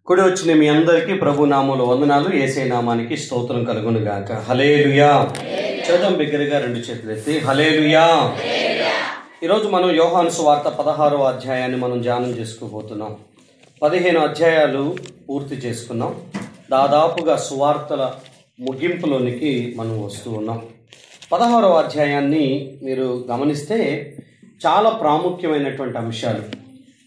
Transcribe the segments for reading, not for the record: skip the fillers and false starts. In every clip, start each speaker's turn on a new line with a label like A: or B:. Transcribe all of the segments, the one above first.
A: కుడి వచ్చిన మీ అందరికీ ప్రభు నామములో వందనాలు. యేసయ్య నామానికి స్తోత్రం కలుగును గాక. హల్లెలూయా. చదవం బిగ్గరగా రెండు చేతులు ఎత్తి హల్లెలూయా. ఈరోజు మనం యోహాను సువార్త 16వ అధ్యాయాన్ని మనం ధ్యానం చేసుకోబోతున్నాం. 15 అధ్యాయాలు పూర్తి చేసుకున్నాం. దాదాపుగా సువార్తల ముగింపులోనికి మనం వస్తూ ఉన్నాం. 16వ అధ్యాయాన్ని మీరు గమనిస్తే చాలా ప్రాముఖ్యమైనటువంటి అంశాలు,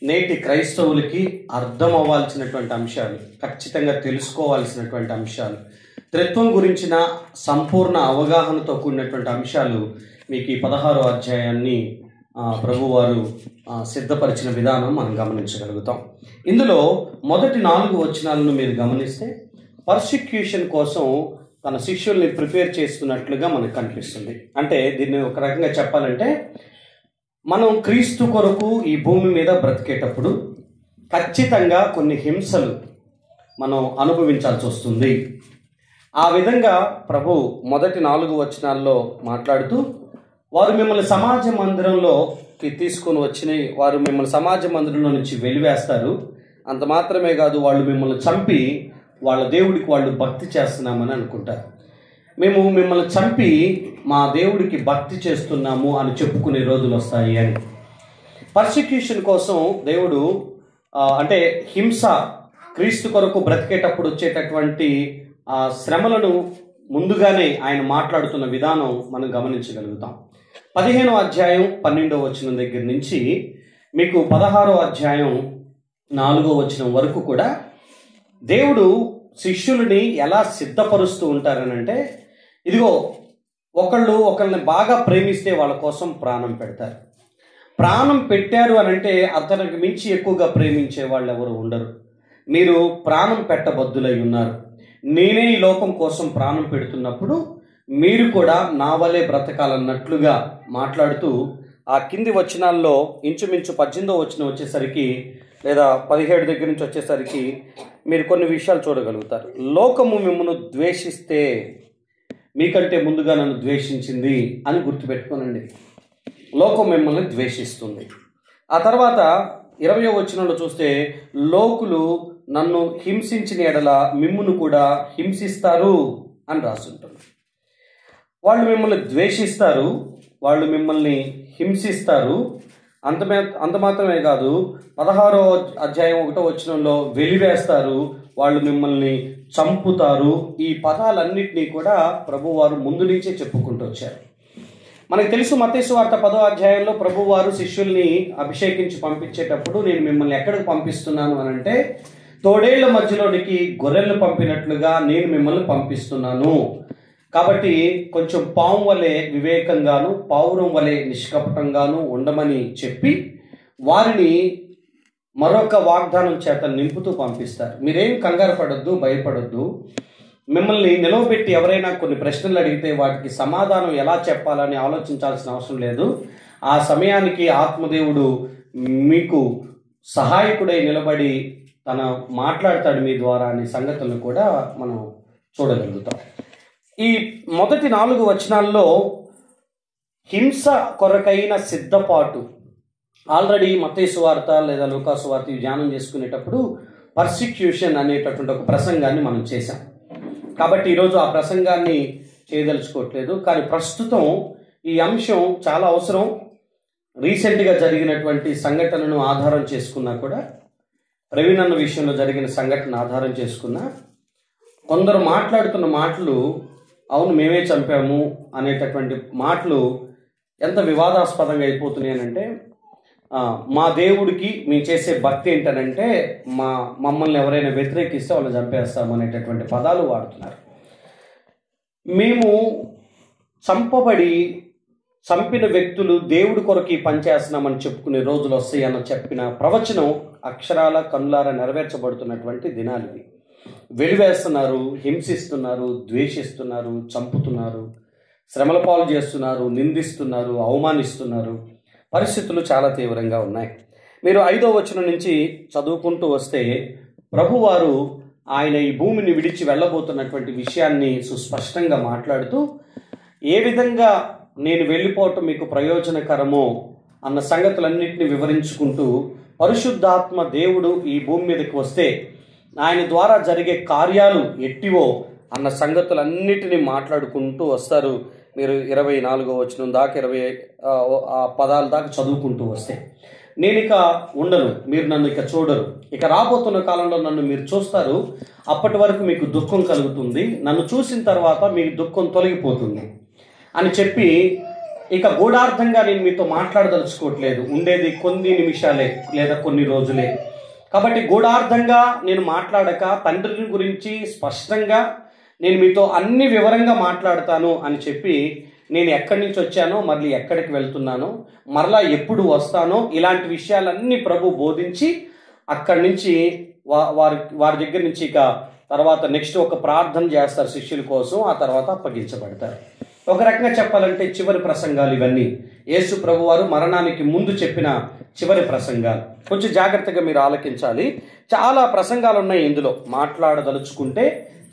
A: నేటి క్రైస్తవులకి అర్థం అవ్వాల్సినటువంటి అంశాలు, ఖచ్చితంగా తెలుసుకోవాల్సినటువంటి అంశాలు, త్రిత్వం గురించిన సంపూర్ణ అవగాహనతో కూడినటువంటి అంశాలు మీకు ఈ 16వ అధ్యాయాన్ని ప్రభువారు సిద్ధపరిచిన విధానం మనం గమనించగలుగుతాం. ఇందులో మొదటి 4 వచనాలను మీరు గమనిస్తే పర్సిక్యూషన్ కోసం తన శిష్యుల్ని ప్రిపేర్ చేస్తున్నట్లుగా మనకు కనిపిస్తుంది. అంటే దీన్ని ఒక రకంగా చెప్పాలంటే, మనం క్రీస్తు కొరకు ఈ భూమి మీద బ్రతికేటప్పుడు ఖచ్చితంగా కొన్ని హింసలు మనం అనుభవించాల్సి వస్తుంది. ఆ విధంగా ప్రభు మొదటి 4 వచనాల్లో మాట్లాడుతూ, వారు మిమ్మల్ని సమాజ మందిరంలోకి తీసుకొని వచ్చి వారు మిమ్మల్ని సమాజ మందిరంలో నుంచి వెలివేస్తారు. అంత మాత్రమే కాదు, వాళ్ళు మిమ్మల్ని చంపి వాళ్ళ దేవుడికి వాళ్ళు భక్తి చేస్తున్నామని అనుకుంటారు. మేము మిమ్మల్ని చంపి మా దేవుడికి భక్తి చేస్తున్నాము అని చెప్పుకునే రోజులు వస్తాయి అని. పర్సిక్యూషన్ కోసం దేవుడు అంటే హింస, క్రీస్తు కొరకు బ్రతికేటప్పుడు వచ్చేటటువంటి శ్రమలను ముందుగానే ఆయన మాట్లాడుతున్న విధానం మనం గమనించగలుగుతాం. 15వ అధ్యాయం 12వ వచనం దగ్గర నుంచి మీకు 16వ అధ్యాయం 4వ వచనం వరకు కూడా దేవుడు శిష్యులని ఎలా సిద్ధపరుస్తూ ఉంటారనంటే, ఇదిగో ఒకళ్ళని బాగా ప్రేమిస్తే వాళ్ళ కోసం ప్రాణం పెడతారు. ప్రాణం పెట్టారు అనంటే అతనికి మించి ఎక్కువగా ప్రేమించే వాళ్ళు ఎవరు ఉండరు. మీరు ప్రాణం పెట్టబద్దులై ఉన్నారు. నేనే ఈ లోకం కోసం ప్రాణం పెడుతున్నప్పుడు మీరు కూడా నా వలే బ్రతకాలన్నట్లుగా మాట్లాడుతూ ఆ కింది వచనాల్లో ఇంచుమించు 18వ వచనం వచ్చేసరికి లేదా 17 దగ్గర నుంచి వచ్చేసరికి మీరు కొన్ని విషయాలు చూడగలుగుతారు. లోకము మిమ్మల్ని ద్వేషిస్తే మీకంటే ముందుగా నన్ను ద్వేషించింది అని గుర్తుపెట్టుకోనండి. లోకం మిమ్మల్ని ద్వేషిస్తుంది. ఆ తర్వాత 20వ వచనంలో చూస్తే, లోకులు నన్ను హింసించిన ఎడల మిమ్మును కూడా హింసిస్తారు అని రాసుంటుంది. వాళ్ళు మిమ్మల్ని ద్వేషిస్తారు, వాళ్ళు మిమ్మల్ని హింసిస్తారు. అంత మాత్రమే కాదు, 16వ అధ్యాయం 1వ వచనంలో వెలివేస్తారు, వాళ్ళు మిమ్మల్ని చంపుతారు. ఈ పదాలన్నింటినీ కూడా ప్రభువారు ముందు నుంచే చెప్పుకుంటూ వచ్చారు. మనకు తెలుసు, మత్తయి సువార్త 10వ అధ్యాయంలో ప్రభువారు శిష్యుల్ని అభిషేకించి పంపించేటప్పుడు, నేను మిమ్మల్ని ఎక్కడికి పంపిస్తున్నాను అని అంటే, తోడేళ్ల మధ్యలోనికి గొర్రెలను పంపినట్లుగా నేను మిమ్మల్ని పంపిస్తున్నాను. కాబట్టి కొంచెం పాము వలె వివేకంగాను పావురం వలె నిష్కపటంగాను ఉండమని చెప్పి వారిని మరొక వాగ్దానం చేత నింపుతూ పంపిస్తారు. మీరేం కంగారు పడొద్దు, భయపడొద్దు. మిమ్మల్ని నిలవబెట్టి ఎవరైనా కొన్ని ప్రశ్నలు అడిగితే వాటికి సమాధానం ఎలా చెప్పాలని ఆలోచించాల్సిన అవసరం లేదు. ఆ సమయానికి ఆత్మదేవుడు మీకు సహాయకుడై నిలబడి తన మాట్లాడతాడు మీ ద్వారా అనే సంగతులను కూడా మనం చూడగలుగుతాం. ఈ మొదటి 4 వచనాల్లో హింస కొరకైన సిద్ధపాటు ఆల్రెడీ మత్తయి సువార్త లేదా లూకా సువార్త ధ్యానం చేసుకునేటప్పుడు పర్సిక్యూషన్ అనేటటువంటి ఒక ప్రసంగాన్ని మనం చేశాం. కాబట్టి ఈరోజు ఆ ప్రసంగాన్ని చేయదలుచుకోవట్లేదు. కానీ ప్రస్తుతం ఈ అంశం చాలా అవసరం. రీసెంట్గా జరిగినటువంటి సంఘటనను ఆధారం చేసుకున్నా కూడా, ప్రవీణ్ అన్న విషయంలో జరిగిన సంఘటన ఆధారం చేసుకున్నా, కొందరు మాట్లాడుతున్న మాటలు, అవును మేమే చంపాము అనేటటువంటి మాటలు ఎంత వివాదాస్పదంగా అయిపోతున్నాయి అంటే, మా దేవుడికి మేము చేసే భక్తి ఏంటనంటే మమ్మల్ని ఎవరైనా వ్యతిరేకిస్తే వాళ్ళు చంపేస్తాము అనేటటువంటి పదాలు వాడుతున్నారు. మేము చంపిన వ్యక్తులు దేవుడి కొరకు పనిచేస్తున్నామని చెప్పుకునే రోజులు వస్తాయి అన్న చెప్పిన ప్రవచనం అక్షరాల కన్నులారా నెరవేర్చబడుతున్నటువంటి దినాలు ఇవి. వెలివేస్తున్నారు, హింసిస్తున్నారు, ద్వేషిస్తున్నారు, చంపుతున్నారు, శ్రమల పాలు చేస్తున్నారు, నిందిస్తున్నారు, అవమానిస్తున్నారు. పరిస్థితులు చాలా తీవ్రంగా ఉన్నాయి. మీరు 5వ వచనం నుంచి చదువుకుంటూ వస్తే ప్రభువారు ఆయన ఈ భూమిని విడిచి వెళ్ళబోతున్నటువంటి విషయాన్ని సుస్పష్టంగా మాట్లాడుతూ, ఏ విధంగా నేను వెళ్ళిపోవటం మీకు ప్రయోజనకరమో అన్న సంగతులన్నింటినీ వివరించుకుంటూ, పరిశుద్ధాత్మ దేవుడు ఈ భూమి మీదకి వస్తే ఆయన ద్వారా జరిగే కార్యాలు ఎట్టివో అన్న సంగతులన్నిటినీ మాట్లాడుకుంటూ వస్తారు. మీరు 24వ వచనం దాకా 20 పదాల దాకా చదువుకుంటూ వస్తే, నేను ఇక ఉండను, మీరు నన్ను ఇక చూడరు, ఇక రాబోతున్న కాలంలో నన్ను మీరు చూస్తారు, అప్పటి వరకు మీకు దుఃఖం కలుగుతుంది, నన్ను చూసిన తర్వాత మీకు దుఃఖం తొలగిపోతుంది అని చెప్పి, ఇక గూఢార్థంగా నేను మీతో మాట్లాడదలుచుకోవట్లేదు, ఉండేది కొన్ని నిమిషాలే లేదా కొన్ని రోజులే, కాబట్టి గూఢార్థంగా నేను మాట్లాడక తండ్రిని గురించి స్పష్టంగా నేను మీతో అన్ని వివరంగా మాట్లాడతాను అని చెప్పి, నేను ఎక్కడి నుంచి వచ్చానో, మళ్ళీ ఎక్కడికి వెళ్తున్నానో, మరలా ఎప్పుడు వస్తానో, ఇలాంటి విషయాలన్నీ ప్రభు బోధించి అక్కడి నుంచి వారి దగ్గర నుంచి ఇక తర్వాత నెక్స్ట్ ఒక ప్రార్థన చేస్తారు శిష్యుల కోసం, ఆ తర్వాత అప్పగించబడతారు. ఒక రకంగా చెప్పాలంటే చివరి ప్రసంగాలు ఇవన్నీ. యేసు ప్రభు వారు మరణానికి ముందు చెప్పిన చివరి ప్రసంగాలు. కొంచెం జాగ్రత్తగా మీరు ఆలకించాలి. చాలా ప్రసంగాలు ఉన్నాయి ఇందులో, మాట్లాడదలుచుకుంటే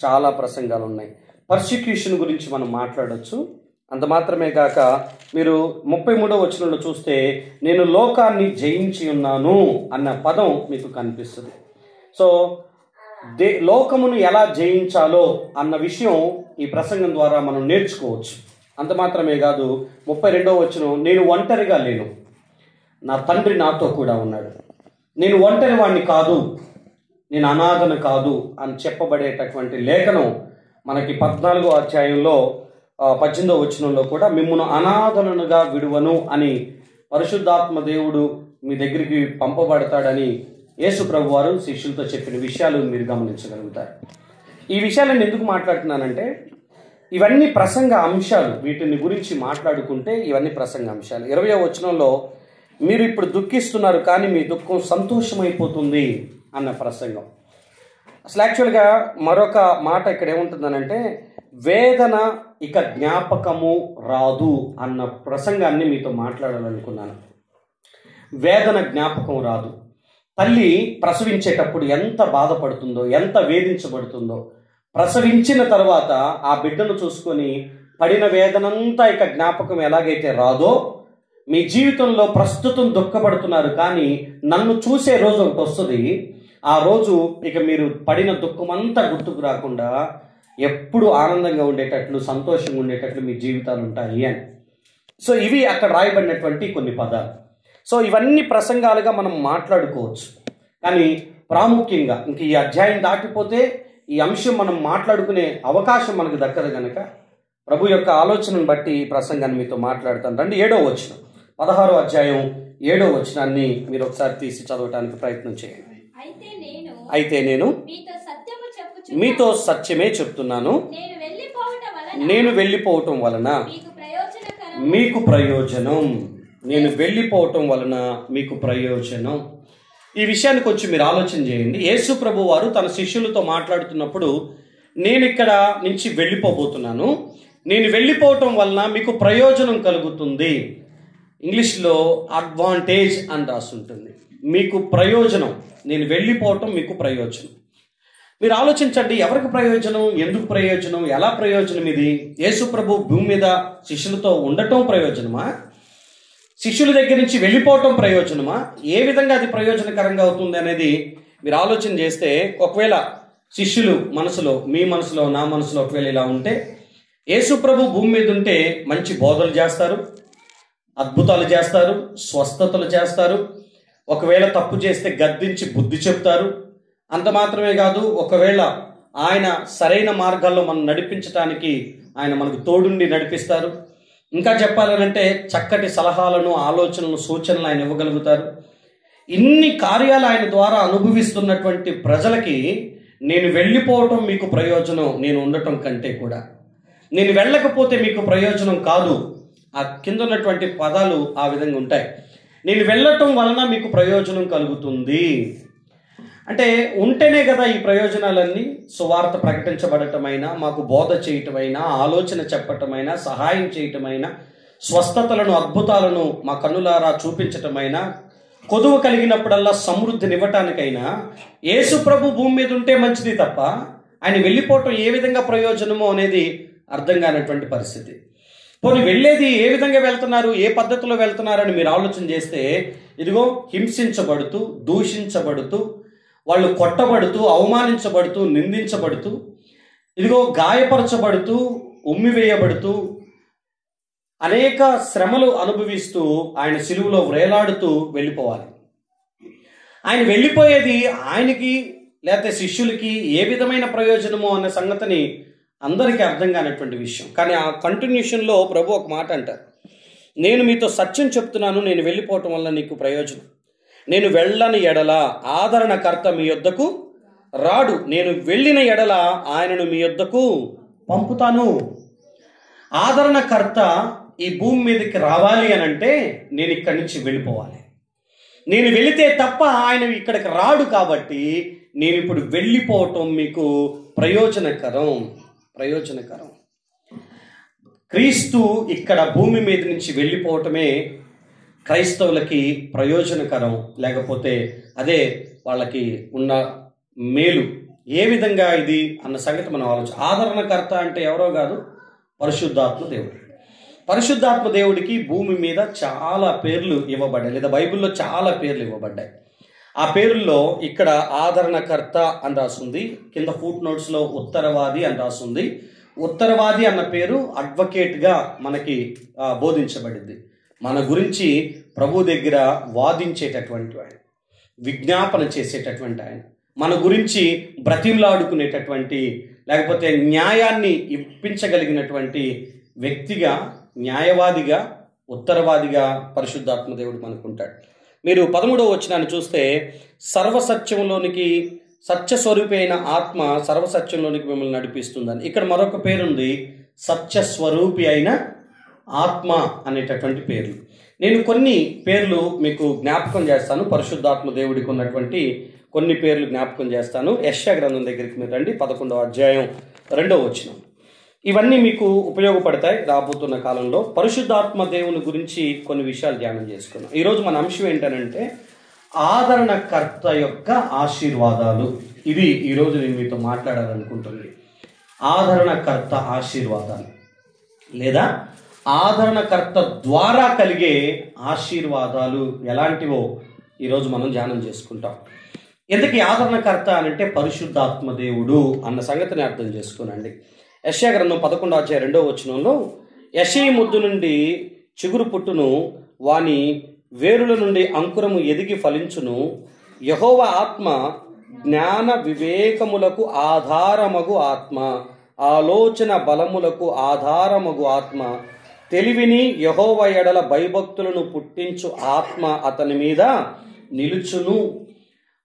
A: చాలా ప్రసంగాలు ఉన్నాయి. పర్సిక్యూషన్ గురించి మనం మాట్లాడవచ్చు. అంత మాత్రమే కాక మీరు 33వ వచనంలో చూస్తే, నేను లోకాన్ని జయించి ఉన్నాను అన్న పదం మీకు కనిపిస్తుంది. సో లోకమును ఎలా జయించాలో అన్న విషయం ఈ ప్రసంగం ద్వారా మనం నేర్చుకోవచ్చు. అంత మాత్రమే కాదు, 32వ వచనం, నేను ఒంటరిగా లేను, నా తండ్రి నాతో కూడా ఉన్నాడు, నేను ఒంటరి వాడిని కాదు, నేను అనాథను కాదు అని చెప్పబడేటటువంటి లేఖనం మనకి 14వ అధ్యాయంలో 18వ వచనంలో కూడా, మిమ్మును అనాథనుగా విడువను అని పరిశుద్ధాత్మ దేవుడు మీ దగ్గరికి పంపబడతాడని యేసు ప్రభు వారు శిష్యులతో చెప్పిన విషయాలు మీరు గమనించగలుగుతారు. ఈ విషయాలను ఎందుకు మాట్లాడుతున్నానంటే, ఇవన్నీ ప్రసంగ అంశాలు, వీటిని గురించి మాట్లాడుకుంటే ఇవన్నీ ప్రసంగ అంశాలు. 20వ వచనంలో, మీరు ఇప్పుడు దుఃఖిస్తున్నారు కానీ మీ దుఃఖం సంతోషమైపోతుంది అన్న ప్రసంగం. అసలు యాక్చువల్గా మరొక మాట ఇక్కడ ఏముంటుందనంటే, వేదన ఇక జ్ఞాపకము రాదు అన్న ప్రసంగాన్ని మీతో మాట్లాడాలనుకున్నాను. వేదన జ్ఞాపకం రాదు. తల్లి ప్రసవించేటప్పుడు ఎంత బాధపడుతుందో, ఎంత వేధించబడుతుందో, ప్రసవించిన తర్వాత ఆ బిడ్డను చూసుకొని పడిన వేదనంతా ఇక జ్ఞాపకం ఎలాగైతే రాదో, మీ జీవితంలో ప్రస్తుతం దుఃఖపడుతున్నారు కానీ నన్ను చూసే రోజు ఒకటి వస్తుంది, ఆ రోజు ఇక మీరు పడిన దుఃఖం అంతా గుర్తుకు రాకుండా ఎప్పుడు ఆనందంగా ఉండేటట్లు, సంతోషంగా ఉండేటట్లు మీ జీవితాలు ఉంటాయి అని. సో ఇవి అక్కడ రాయబడినటువంటి కొన్ని పదాలు. సో ఇవన్నీ ప్రసంగాలుగా మనం మాట్లాడుకోవచ్చు. కానీ ప్రాముఖ్యంగా ఇంక ఈ అధ్యాయం దాటిపోతే ఈ అంశం మనం మాట్లాడుకునే అవకాశం మనకు దక్కదు కనుక ప్రభు యొక్క ఆలోచనను బట్టి ఈ ప్రసంగాన్ని మీతో మాట్లాడతాను. రండి 7వ వచనం, 16వ అధ్యాయం 7వ వచనాన్ని మీరు ఒకసారి తీసి చదవటానికి ప్రయత్నం చేయండి. అయితే నేను మీతో సత్యమే చెప్తున్నాను, నేను వెళ్ళిపోవటం వలన మీకు ప్రయోజనం, నేను వెళ్ళిపోవటం వలన మీకు ప్రయోజనం. ఈ విషయాన్ని కొంచెం మీరు ఆలోచన చేయండి. యేసు ప్రభు వారు తన శిష్యులతో మాట్లాడుతున్నప్పుడు, నేను ఇక్కడ నుంచి వెళ్ళిపోబోతున్నాను, నేను వెళ్ళిపోవటం వలన మీకు ప్రయోజనం కలుగుతుంది. ఇంగ్లీష్లో అడ్వాంటేజ్ అని రాసి ఉంటుంది. మీకు ప్రయోజనం, నేను వెళ్ళిపోవటం మీకు ప్రయోజనం. మీరు ఆలోచించండి, ఎవరికి ప్రయోజనం, ఎందుకు ప్రయోజనం, ఎలా ప్రయోజనం? ఇది యేసు ప్రభు భూమి మీద శిష్యులతో ఉండటం ప్రయోజనమా, శిష్యుల దగ్గర నుంచి వెళ్ళిపోవటం ప్రయోజనమా, ఏ విధంగా అది ప్రయోజనకరంగా అవుతుంది అనేది మీరు ఆలోచన చేస్తే, ఒకవేళ శిష్యులు మనసులో, మీ మనసులో, నా మనసులో ఒకవేళ ఇలా ఉంటే, యేసు ప్రభు భూమి మీద ఉంటే మంచి బోధలు చేస్తారు, అద్భుతాలు చేస్తారు, స్వస్థతలు చేస్తారు, ఒకవేళ తప్పు చేస్తే గద్దించి బుద్ధి చెప్తారు. అంత మాత్రమే కాదు, ఒకవేళ ఆయన సరైన మార్గాల్లో మనం నడిపించడానికి ఆయన మనకు తోడుండి నడిపిస్తారు. ఇంకా చెప్పాలనంటే చక్కటి సలహాలను, ఆలోచనలను, సూచనలు ఆయన ఇవ్వగలుగుతారు. ఇన్ని కార్యాలు ఆయన ద్వారా అనుభవిస్తున్నటువంటి ప్రజలకి నేను వెళ్ళిపోవటం మీకు ప్రయోజనం, నేను ఉండటం కంటే కూడా. నేను వెళ్ళకపోతే మీకు ప్రయోజనం కాదు. ఆ కింద ఉన్నటువంటి పదాలు ఆ విధంగా ఉంటాయి. నేను వెళ్ళటం వలన మీకు ప్రయోజనం కలుగుతుంది అంటే ఉంటేనే కదా ఈ ప్రయోజనాలన్నీ. సువార్త ప్రకటించబడటమైనా, మాకు బోధ చేయటమైనా, ఆలోచన చెప్పటమైనా, సహాయం చేయటమైనా, స్వస్థతలను, అద్భుతాలను మా కన్నులారా చూపించటమైనా, కొదువ కలిగినప్పుడల్లా సమృద్ధినివ్వటానికైనా యేసు ప్రభు భూమి మీద ఉంటే మంచిది తప్ప ఆయన వెళ్ళిపోవటం ఏ విధంగా ప్రయోజనమో అనేది అర్థం కానటువంటి పరిస్థితి. పోనీ వెళ్ళేది ఏ విధంగా వెళ్తున్నారు, ఏ పద్ధతిలో వెళ్తున్నారని మీరు ఆలోచన చేస్తే, ఇదిగో హింసించబడుతూ, దూషించబడుతూ, వాళ్ళు కొట్టబడుతూ, అవమానించబడుతూ, నిందించబడుతూ, ఇదిగో గాయపరచబడుతూ, ఉమ్మివేయబడుతూ, అనేక శ్రమలు అనుభవిస్తూ ఆయన సిలువలో వ్రేలాడుతూ వెళ్ళిపోవాలి. ఆయన వెళ్ళిపోయేది ఆయనకి లేకపోతే శిష్యులకి ఏ విధమైన ప్రయోజనమో అన్న సంగతిని అందరికీ అర్థం కానటువంటి విషయం. కానీ ఆ కంటిన్యూషన్లో ప్రభు ఒక మాట అంటారు, నేను మీతో సత్యం చెప్తున్నాను, నేను వెళ్ళిపోవటం వల్ల నీకు ప్రయోజనం. నేను వెళ్ళని ఎడల ఆదరణకర్త మీ యొద్దకు రాడు, నేను వెళ్ళిన ఎడల ఆయనను మీ యొద్దకు పంపుతాను. ఆదరణకర్త ఈ భూమి మీదకి రావాలి అని అంటే నేను ఇక్కడి నుంచి వెళ్ళిపోవాలి. నేను వెళితే తప్ప ఆయన ఇక్కడికి రాడు. కాబట్టి నేను ఇప్పుడు వెళ్ళిపోవటం మీకు ప్రయోజనకరం. క్రీస్తు ఇక్కడ భూమి మీద నుంచి వెళ్ళిపోవటమే క్రైస్తవులకి ప్రయోజనకరం. లేకపోతే అదే వాళ్ళకి ఉన్న మేలు. ఏ విధంగా ఇది అన్న సంగతి మనం ఆలోచన. ఆదరణకర్త అంటే ఎవరో కాదు, పరిశుద్ధాత్మ దేవుడు. పరిశుద్ధాత్మ దేవుడికి భూమి మీద చాలా పేర్లు ఇవ్వబడ్డాయి, లేదా బైబిల్లో చాలా పేర్లు ఇవ్వబడ్డాయి. ఆ పేర్లలో ఇక్కడ ఆదరణకర్త అని రాస్తుంది, కింద ఫుట్ నోట్స్లో ఉత్తరవాది అని రాస్తుంది. ఉత్తరవాది అన్న పేరు అడ్వకేట్గా మనకి బోధించబడింది. మన గురించి ప్రభు దగ్గర వాదించేటటువంటి ఆయన, విజ్ఞాపన చేసేటటువంటి ఆయన, మన గురించి బ్రతిమలాడుకునేటటువంటి, లేకపోతే న్యాయాన్ని ఇప్పించగలిగినటువంటి వ్యక్తిగా, న్యాయవాదిగా, ఉత్తరవాదిగా పరిశుద్ధాత్మ దేవుడు మనకుంటాడు. మీరు 13వ వచనాన్ని చూస్తే, సర్వసత్యంలోనికి సత్యస్వరూపి అయిన ఆత్మ సర్వసత్యంలోనికి మిమ్మల్ని నడిపిస్తుందని. ఇక్కడ మరొక పేరుంది, సత్యస్వరూపి అయిన ఆత్మ అనేటటువంటి పేర్లు. నేను కొన్ని పేర్లు మీకు జ్ఞాపకం చేస్తాను. పరిశుద్ధాత్మ దేవుడికి ఉన్నటువంటి కొన్ని పేర్లు జ్ఞాపకం చేస్తాను. యెషయా గ్రంథం దగ్గరికి మీరు రండి, 11వ అధ్యాయం 2వ వచనం. ఇవన్నీ మీకు ఉపయోగపడతాయి రాబోతున్న కాలంలో. పరిశుద్ధాత్మ దేవుని గురించి కొన్ని విషయాలు ధ్యానం చేసుకున్నాం. ఈరోజు మన అంశం ఏంటనంటే ఆదరణకర్త యొక్క ఆశీర్వాదాలు. ఇది ఈరోజు నేను మీతో మాట్లాడాలనుకుంటుంది. ఆదరణకర్త ఆశీర్వాదాలు, లేదా ఆదరణకర్త ద్వారా కలిగే ఆశీర్వాదాలు ఎలాంటివో ఈరోజు మనం ధ్యానం చేసుకుంటాం. ఎందుకు ఆదరణకర్త అంటే పరిశుద్ధాత్మ దేవుడు అన్న సంగతిని అర్థం చేసుకోనండి. యెషయా గ్రంథం 11వ అధ్యాయం 2వ వచనంలో, యెషయి ముద్దు నుండి చిగురు పుట్టును, వాని వేరుల నుండి అంకురము ఎదిగి ఫలించును. యెహోవా ఆత్మ జ్ఞాన వివేకములకు ఆధారమగు ఆత్మ, ఆలోచన బలములకు ఆధారమగు ఆత్మ, తెలివిని యెహోవా ఎడల భయభక్తులను పుట్టించు ఆత్మ అతని మీద నిలుచును.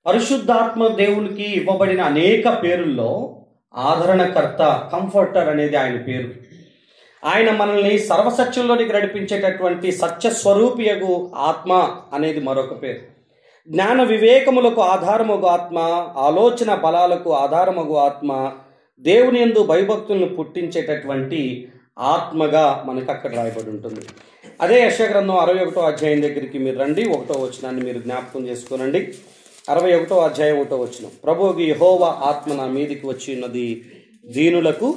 A: పరిశుద్ధాత్మ దేవునికి ఇవ్వబడిన అనేక పేరుల్లో ఆదరణకర్త, కంఫర్టర్ అనేది ఆయన పేరు. ఆయన మనల్ని సర్వసత్యంలోనికి నడిపించేటటువంటి సత్యస్వరూపియగు ఆత్మ అనేది మరొక పేరు. జ్ఞాన వివేకములకు ఆధారమగు ఆత్మ, ఆలోచన బలాలకు ఆధారమగు ఆత్మ, దేవుని యందు భయభక్తులను పుట్టించేటటువంటి ఆత్మగా మనకు అక్కడ రాయబడి ఉంటుంది. అదే యెషయా గ్రంథం 61వ అధ్యాయం దగ్గరికి మీరు రండి, 1వ వచనాన్ని మీరు జ్ఞాపకం చేసుకోనండి. 61వ అధ్యాయం 1వ వచనం, ప్రభువు యెహోవా ఆత్మ నా మీదికి వచ్చి ఉన్నది, దీనులకు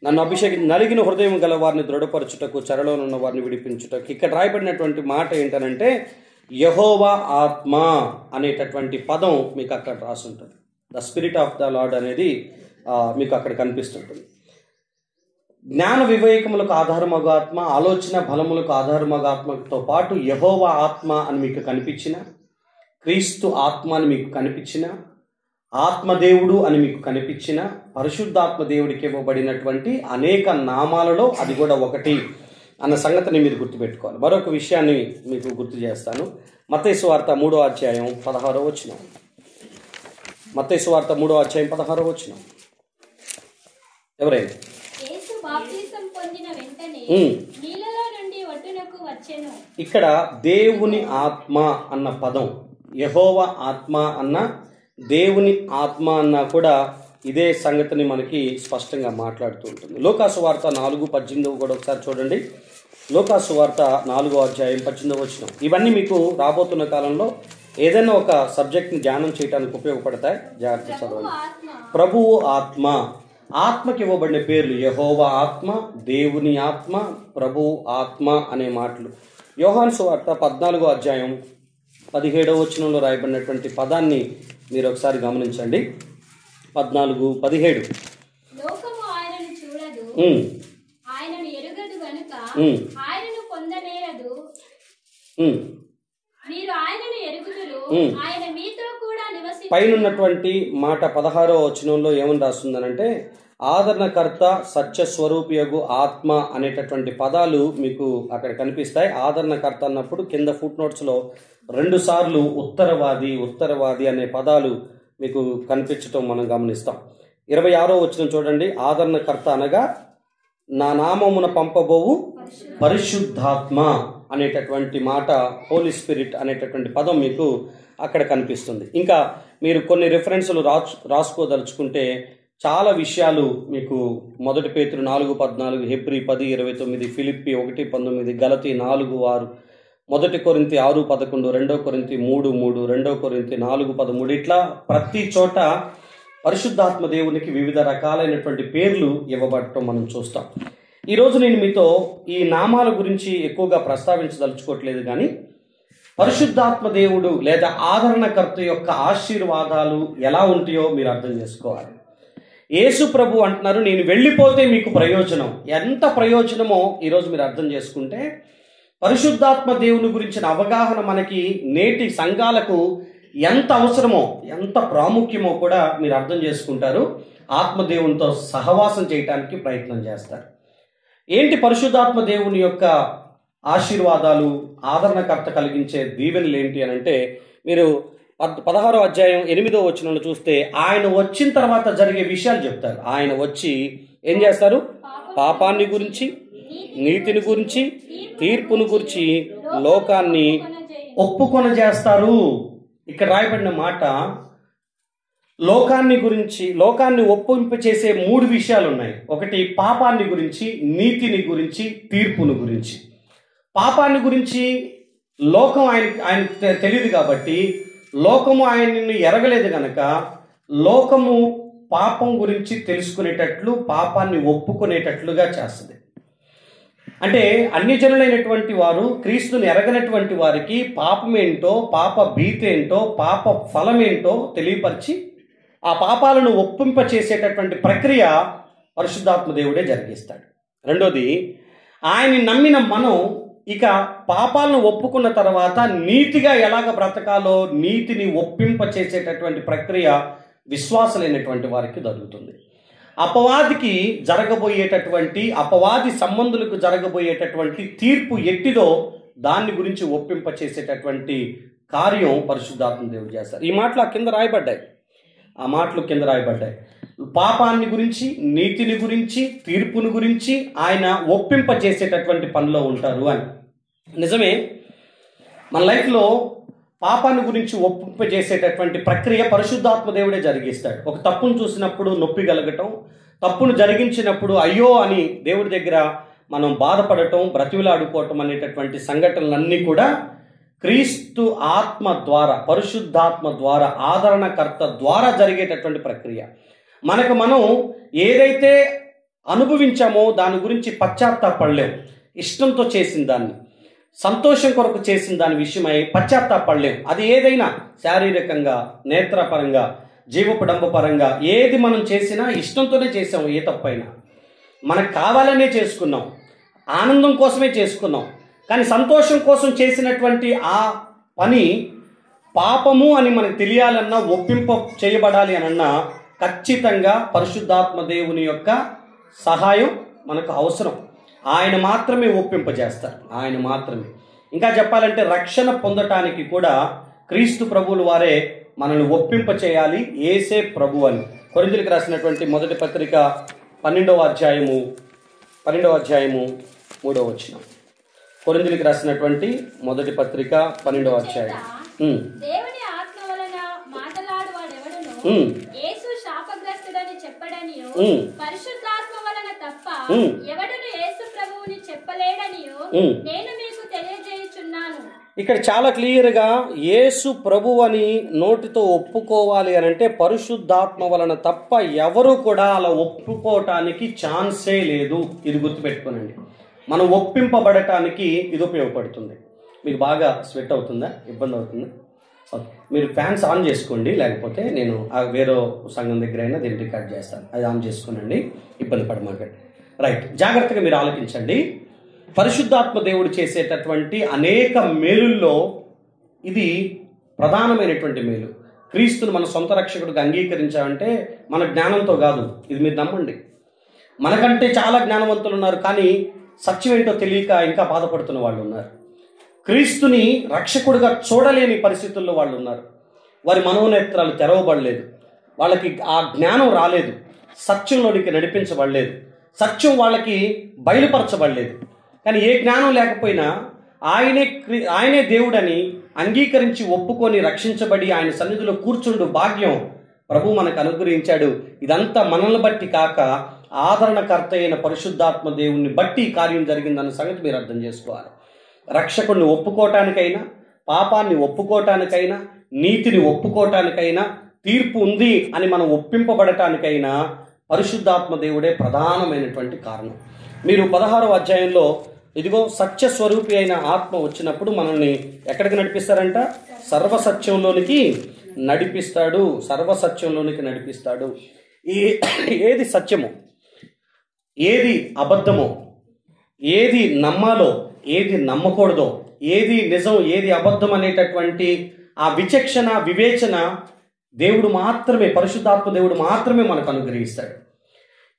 A: నన్ను అభిషేకించి నలిగిన హృదయం గల వారిని దృఢపరచుటకు, చెరలోనున్న వారిని విడిపించుటకు. ఇక్కడ రాయబడినటువంటి మాట ఏంటనంటే యెహోవా ఆత్మ అనేటటువంటి పదం మీకు అక్కడ రాసి ఉంటుంది. The spirit of the lord అనేది మీకు అక్కడ కనిపిస్తుంటుంది. జ్ఞాన వివేకములకు ఆధారమగు ఆత్మ, ఆలోచన బలములకు ఆధారమగు ఆత్మతో పాటు యెహోవా ఆత్మ అని మీకు కనిపించిన, క్రీస్తు ఆత్మ అని మీకు కనిపించిన, ఆత్మదేవుడు అని మీకు కనిపించిన, పరిశుద్ధాత్మ దేవుడికి ఇవ్వబడినటువంటి అనేక నామాలలో అది కూడా ఒకటి అన్న సంగతిని మీరు గుర్తుపెట్టుకోవాలి. మరొక విషయాన్ని మీకు గుర్తు చేస్తాను. మత్తయి సువార్త 3వ అధ్యాయం 16వ వచనం. మత్తయి సువార్త 3వ అధ్యాయం 16వ వచనం. ఎవరైనా ఇక్కడ దేవుని ఆత్మ అన్న పదం, యెహోవా ఆత్మ అన్న, దేవుని ఆత్మ అన్న కూడా ఇదే సంగతిని మనకి స్పష్టంగా మాట్లాడుతూ ఉంటుంది. లోకాసు వార్త 4:18 కూడా ఒకసారి చూడండి. లోకాసు వార్త 4వ అధ్యాయం 18వ వచనం. ఇవన్నీ మీకు రాబోతున్న కాలంలో ఏదైనా ఒక సబ్జెక్ట్ని ధ్యానం చేయడానికి ఉపయోగపడతాయి. జాగ్రత్త చదవండి. ప్రభువు ఆత్మ, ఆత్మకి ఇవ్వబడిన పేర్లు యెహోవా ఆత్మ, దేవుని ఆత్మ, ప్రభువు ఆత్మ అనే మాటలు. యోహాను సువార్త 14వ అధ్యాయం 17వ వచనంలో రాయబడినటువంటి పదాన్ని మీరు ఒకసారి గమనించండి. 14:17.
B: లోకము ఆయనను చూడదు, ఆయనను ఎరుగదు గనుక ఆయనను పొందనేరదు. మీరు ఆయనను ఎరుగుదురు, ఆయన మీతో కూడా నివసించును.
A: పైనున్నటువంటి మాట 16వ వచనంలో ఏమని రాస్తుందనంటే, ఆదరణకర్త సత్యస్వరూపియగు ఆత్మ అనేటటువంటి పదాలు మీకు అక్కడ కనిపిస్తాయి. ఆదరణకర్త అన్నప్పుడు కింద ఫుట్ నోట్స్లో 2 సార్లు ఉత్తరవాది అనే పదాలు మీకు కనిపించటం మనం గమనిస్తాం. 26వ వచనం చూడండి. ఆదరణకర్త అనగా నా నామమున పంపబోవు పరిశుద్ధాత్మ అనేటటువంటి మాట, హోలీ స్పిరిట్ అనేటటువంటి పదం మీకు అక్కడ కనిపిస్తుంది. ఇంకా మీరు కొన్ని రిఫరెన్సులు రాసుకోదలుచుకుంటే చాలా విషయాలు మీకు 1 పేతురు 4:14, హెబ్రీ 10:29, ఫిలిప్పీ 1:19, గలతీ 4:6, 1 కొరింథీ 6:11, 2 కొరింథీ 3:3, 2 కొరింథీ 4:13 ఇట్లా ప్రతి చోట పరిశుద్ధాత్మ దేవునికి వివిధ రకాలైనటువంటి పేర్లు ఇవ్వబడటం మనం చూస్తాం. ఈరోజు నేను మీతో ఈ నామాల గురించి ఎక్కువగా ప్రస్తావించదలుచుకోవట్లేదు, కానీ పరిశుద్ధాత్మ దేవుడు లేదా ఆదరణకర్త యొక్క ఆశీర్వాదాలు ఎలా ఉంటాయో మీరు అర్థం చేసుకోవాలి. యేసు ప్రభు అంటున్నారు, నేను వెళ్ళిపోతే మీకు ప్రయోజనం. ఎంత ప్రయోజనమో ఈరోజు మీరు అర్థం చేసుకుంటే, పరిశుద్ధాత్మ దేవుని గురించిన అవగాహన మనకి నేటి సంఘాలకు ఎంత అవసరమో, ఎంత ప్రాముఖ్యమో కూడా మీరు అర్థం చేసుకుంటారు. ఆత్మదేవునితో సహవాసం చేయడానికి ప్రయత్నం చేస్తారు. ఏంటి పరిశుద్ధాత్మ దేవుని యొక్క ఆశీర్వాదాలు, ఆదరణకర్త కలిగించే దీవెనలు ఏంటి అని అంటే, మీరు 16వ అధ్యాయం 8వ వచనంలో చూస్తే ఆయన వచ్చిన తర్వాత జరిగే విషయాలు చెప్తారు. ఆయన వచ్చి ఏం చేస్తారు? పాపాన్ని గురించి, నీతిని గురించి, తీర్పును గురించి లోకాన్ని ఒప్పుకొన చేస్తారు. ఇక్కడ రాయబడిన మాట లోకాన్ని ఒప్పింప చేసే 3 విషయాలు ఉన్నాయి. ఒకటి పాపాన్ని గురించి, నీతిని గురించి, తీర్పును గురించి. పాపాన్ని గురించి లోకం ఆయన తెలియదు కాబట్టి, లోకము ఆయన్ని ఎరగలేదు గనక లోకము పాపం గురించి తెలుసుకునేటట్లు, పాపాన్ని ఒప్పుకునేటట్లుగా చేస్తుంది. అంటే అన్ని జనులైనటువంటి వారు, క్రీస్తుని ఎరగనటువంటి వారికి పాపం ఏంటో, పాప భీతి ఏంటో, పాప ఫలం ఏంటో తెలియపరిచి ఆ పాపాలను ఒప్పింప చేసేటటువంటి ప్రక్రియ పరిశుద్ధాత్మ దేవుడే జరిగిస్తాడు. రెండోది, ఆయన్ని నమ్మిన మనం ఇక పాపాలను ఒప్పుకున్న తర్వాత నీతిగా ఎలాగ బ్రతకాలో నీతిని ఒప్పింప చేసేటటువంటి ప్రక్రియ విశ్వాసులైనటువంటి వారికి జరుగుతుంది. అపవాది సంబంధులకు జరగబోయేటటువంటి తీర్పు ఎట్టిదో దాన్ని గురించి ఒప్పింప చేసేటటువంటి కార్యం పరిశుద్ధాత్మ దేవుడు చేస్తారు. ఈ మాటలు కింద రాయబడ్డాయి. పాపాన్ని గురించి, నీతిని గురించి, తీర్పుని గురించి ఆయన ఒప్పింప చేసేటటువంటి పనిలో ఉంటారు అని. నిజమే, మన లైఫ్లో పాపాన్ని గురించి ఒప్పింప చేసేటటువంటి ప్రక్రియ పరిశుద్ధాత్మ దేవుడే జరిగిస్తాడు. ఒక తప్పును చూసినప్పుడు నొప్పి కలగటం, తప్పును జరిగించినప్పుడు అయ్యో అని దేవుడి దగ్గర మనం బాధపడటం, బ్రతివిలాడుకోవటం అనేటటువంటి సంఘటనలన్నీ కూడా క్రీస్తు ఆత్మ ద్వారా, పరిశుద్ధాత్మ ద్వారా, ఆదరణకర్త ద్వారా జరిగేటటువంటి ప్రక్రియ. మనం ఏదైతే అనుభవించామో దాని గురించి పశ్చాత్తాపడలేం. ఇష్టంతో చేసిన దాన్ని, సంతోషం కొరకు చేసిన దాని విషయమై పశ్చాత్తాపడలేం. అది ఏదైనా శారీరకంగా, నేత్రపరంగా, జీవపుడంబపరంగా ఏది మనం చేసినా ఇష్టంతోనే చేసాం. ఏ తప్పైనా మనకు కావాలనే చేసుకున్నాం, ఆనందం కోసమే చేసుకున్నాం. కానీ సంతోషం కోసం చేసినటువంటి ఆ పని పాపము అని మనకు తెలియాలన్నా, ఒప్పింప చేయబడాలి అనన్నా ఖచ్చితంగా పరిశుద్ధాత్మ దేవుని యొక్క సహాయం మనకు అవసరం. ఆయన మాత్రమే ఒప్పింపజేస్తారు, ఆయన మాత్రమే. ఇంకా చెప్పాలంటే రక్షణ పొందటానికి కూడా క్రీస్తు ప్రభువుల వారే మనల్ని ఒప్పింప చేయాలి, యేసే ప్రభు అని. కొరింథీయులకు రాసినటువంటి మొదటి పత్రిక 12వ అధ్యాయము 3వ వచనం. కొరింథీయులకు రాసినటువంటి మొదటి పత్రిక 12వ అధ్యాయం.
B: దేవుని ఆత్మ వలన మాట్లాడువాడెవడును యేసు శాపగ్రస్తుడని చెప్పడనియో, పరిశుద్ధాత్మ వలన తప్ప ఎవడును యేసు ప్రభువుని చెప్పలేడనియో నేను మీకు తెలియజేయుచున్నాను.
A: ఇక్కడ చాలా క్లియర్గా యేసు ప్రభు అని నోటితో ఒప్పుకోవాలి అని అంటే పరిశుద్ధాత్మ వలన తప్ప ఎవరు కూడా అలా ఒప్పుకోవటానికి ఛాన్సే లేదు. ఇది గుర్తుపెట్టుకోనండి. మనం ఒప్పింపబడటానికి ఇది ఉపయోగపడుతుంది. మీకు బాగా స్వెట్ అవుతుందా? ఇబ్బంది అవుతుందా? మీరు ఫ్యాన్స్ ఆన్ చేసుకోండి, లేకపోతే నేను వేరే సంఘం దగ్గర అయినా దీన్ని రికార్డ్ చేస్తాను. అది ఆన్ చేసుకోనండి, ఇబ్బంది పడమాకండి. రైట్, జాగ్రత్తగా మీరు ఆలోచించండి. పరిశుద్ధాత్మ దేవుడు చేసేటటువంటి అనేక మేలుల్లో ఇది ప్రధానమైనటువంటి మేలు. క్రీస్తును మన సొంత రక్షకుడిగా అంగీకరించామంటే మన జ్ఞానంతో కాదు, ఇది మీరు నమ్మండి. మనకంటే చాలా జ్ఞానవంతులు ఉన్నారు, కానీ సత్యం ఏంటో తెలియక ఇంకా బాధపడుతున్న వాళ్ళు ఉన్నారు. క్రీస్తుని రక్షకుడిగా చూడలేని పరిస్థితుల్లో వాళ్ళు ఉన్నారు. వారి మనోనేత్రాలు తెరవబడలేదు, వాళ్ళకి ఆ జ్ఞానం రాలేదు, సత్యంలోనికి నడిపించబడలేదు, సత్యం వాళ్ళకి బయలుపరచబడలేదు. కానీ ఏ జ్ఞానం లేకపోయినా ఆయనే దేవుడని అంగీకరించి ఒప్పుకొని రక్షించబడి ఆయన సన్నిధిలో కూర్చుండు భాగ్యం ప్రభు మనకు అనుగ్రహించాడు. ఇదంతా మనల్ని బట్టి కాక ఆదరణకర్త అయిన పరిశుద్ధాత్మ దేవుణ్ణి బట్టి కార్యం జరిగిందన్న సంగతి మీరు అర్థం చేసుకోవాలి. రక్షకుడిని ఒప్పుకోవటానికైనా, పాపాన్ని ఒప్పుకోవటానికైనా, నీతిని ఒప్పుకోవటానికైనా, తీర్పు ఉంది అని మనం ఒప్పింపబడటానికైనా పరిశుద్ధాత్మ దేవుడే ప్రధానమైనటువంటి కారణం. మీరు 16వ అధ్యాయంలో ఇదిగో సత్యస్వరూపి అయిన ఆత్మ వచ్చినప్పుడు మనల్ని ఎక్కడికి నడిపిస్తారంట? సర్వసత్యంలోనికి నడిపిస్తాడు. సర్వసత్యంలోనికి నడిపిస్తాడు. ఏది సత్యమో, ఏది అబద్ధమో, ఏది నమ్మాలో, ఏది నమ్మకూడదో, ఏది నిజం, ఏది అబద్ధం అనేటటువంటి ఆ విచక్షణ, వివేచన దేవుడు మాత్రమే, పరిశుద్ధాత్మ దేవుడు మాత్రమే మనకు అనుగ్రహిస్తాడు.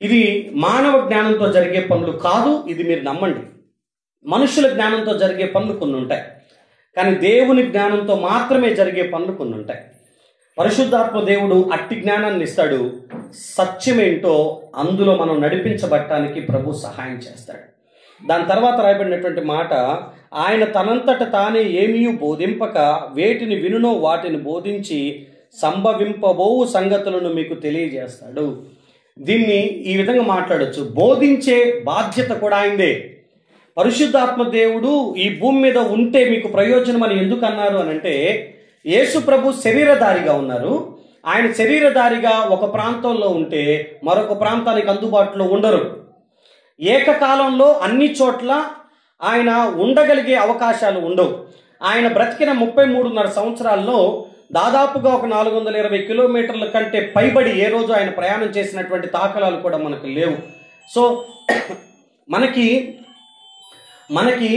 A: ఇది మానవ జ్ఞానంతో జరిగే పనులు కాదు. ఇది మీరు నమ్మండి. మనుషుల జ్ఞానంతో జరిగే పనులు కొన్ని ఉంటాయి, కానీ దేవుని జ్ఞానంతో మాత్రమే జరిగే పనులు కొన్ని ఉంటాయి. పరిశుద్ధాత్మ దేవుడు అట్టి జ్ఞానాన్ని ఇస్తాడు. సత్యమేంటో అందులో మనం నడిపించబడటానికి ప్రభు సహాయం చేస్తాడు. దాని తర్వాత రాయబడినటువంటి మాట, ఆయన తనంతట తానే ఏమీ బోధింపక వేటిని వినునో వాటిని బోధించి సంభవింపబోవు సంగతులను మీకు తెలియజేస్తాడు. దీన్ని ఈ విధంగా మాట్లాడొచ్చు, బోధించే బాధ్యత కూడా ఆయనదే. పరిశుద్ధాత్మ దేవుడు ఈ భూమి మీద ఉంటే మీకు ప్రయోజనం అని ఎందుకు అన్నారు అని అంటే, యేసు ప్రభు శరీరధారిగా ఉన్నారు. ఆయన శరీరధారిగా ఒక ప్రాంతంలో ఉంటే మరొక ప్రాంతానికి అందుబాటులో ఉండరు. ఏకకాలంలో అన్ని చోట్ల ఆయన ఉండగలిగే అవకాశాలు ఉండవు. ఆయన బ్రతికిన 33.5 సంవత్సరాల్లో దాదాపుగా ఒక 420 కిలోమీటర్ల కంటే పైబడి ఏ రోజు ఆయన ప్రయాణం చేసినటువంటి దాఖలాలు కూడా మనకు లేవు. సో మనకి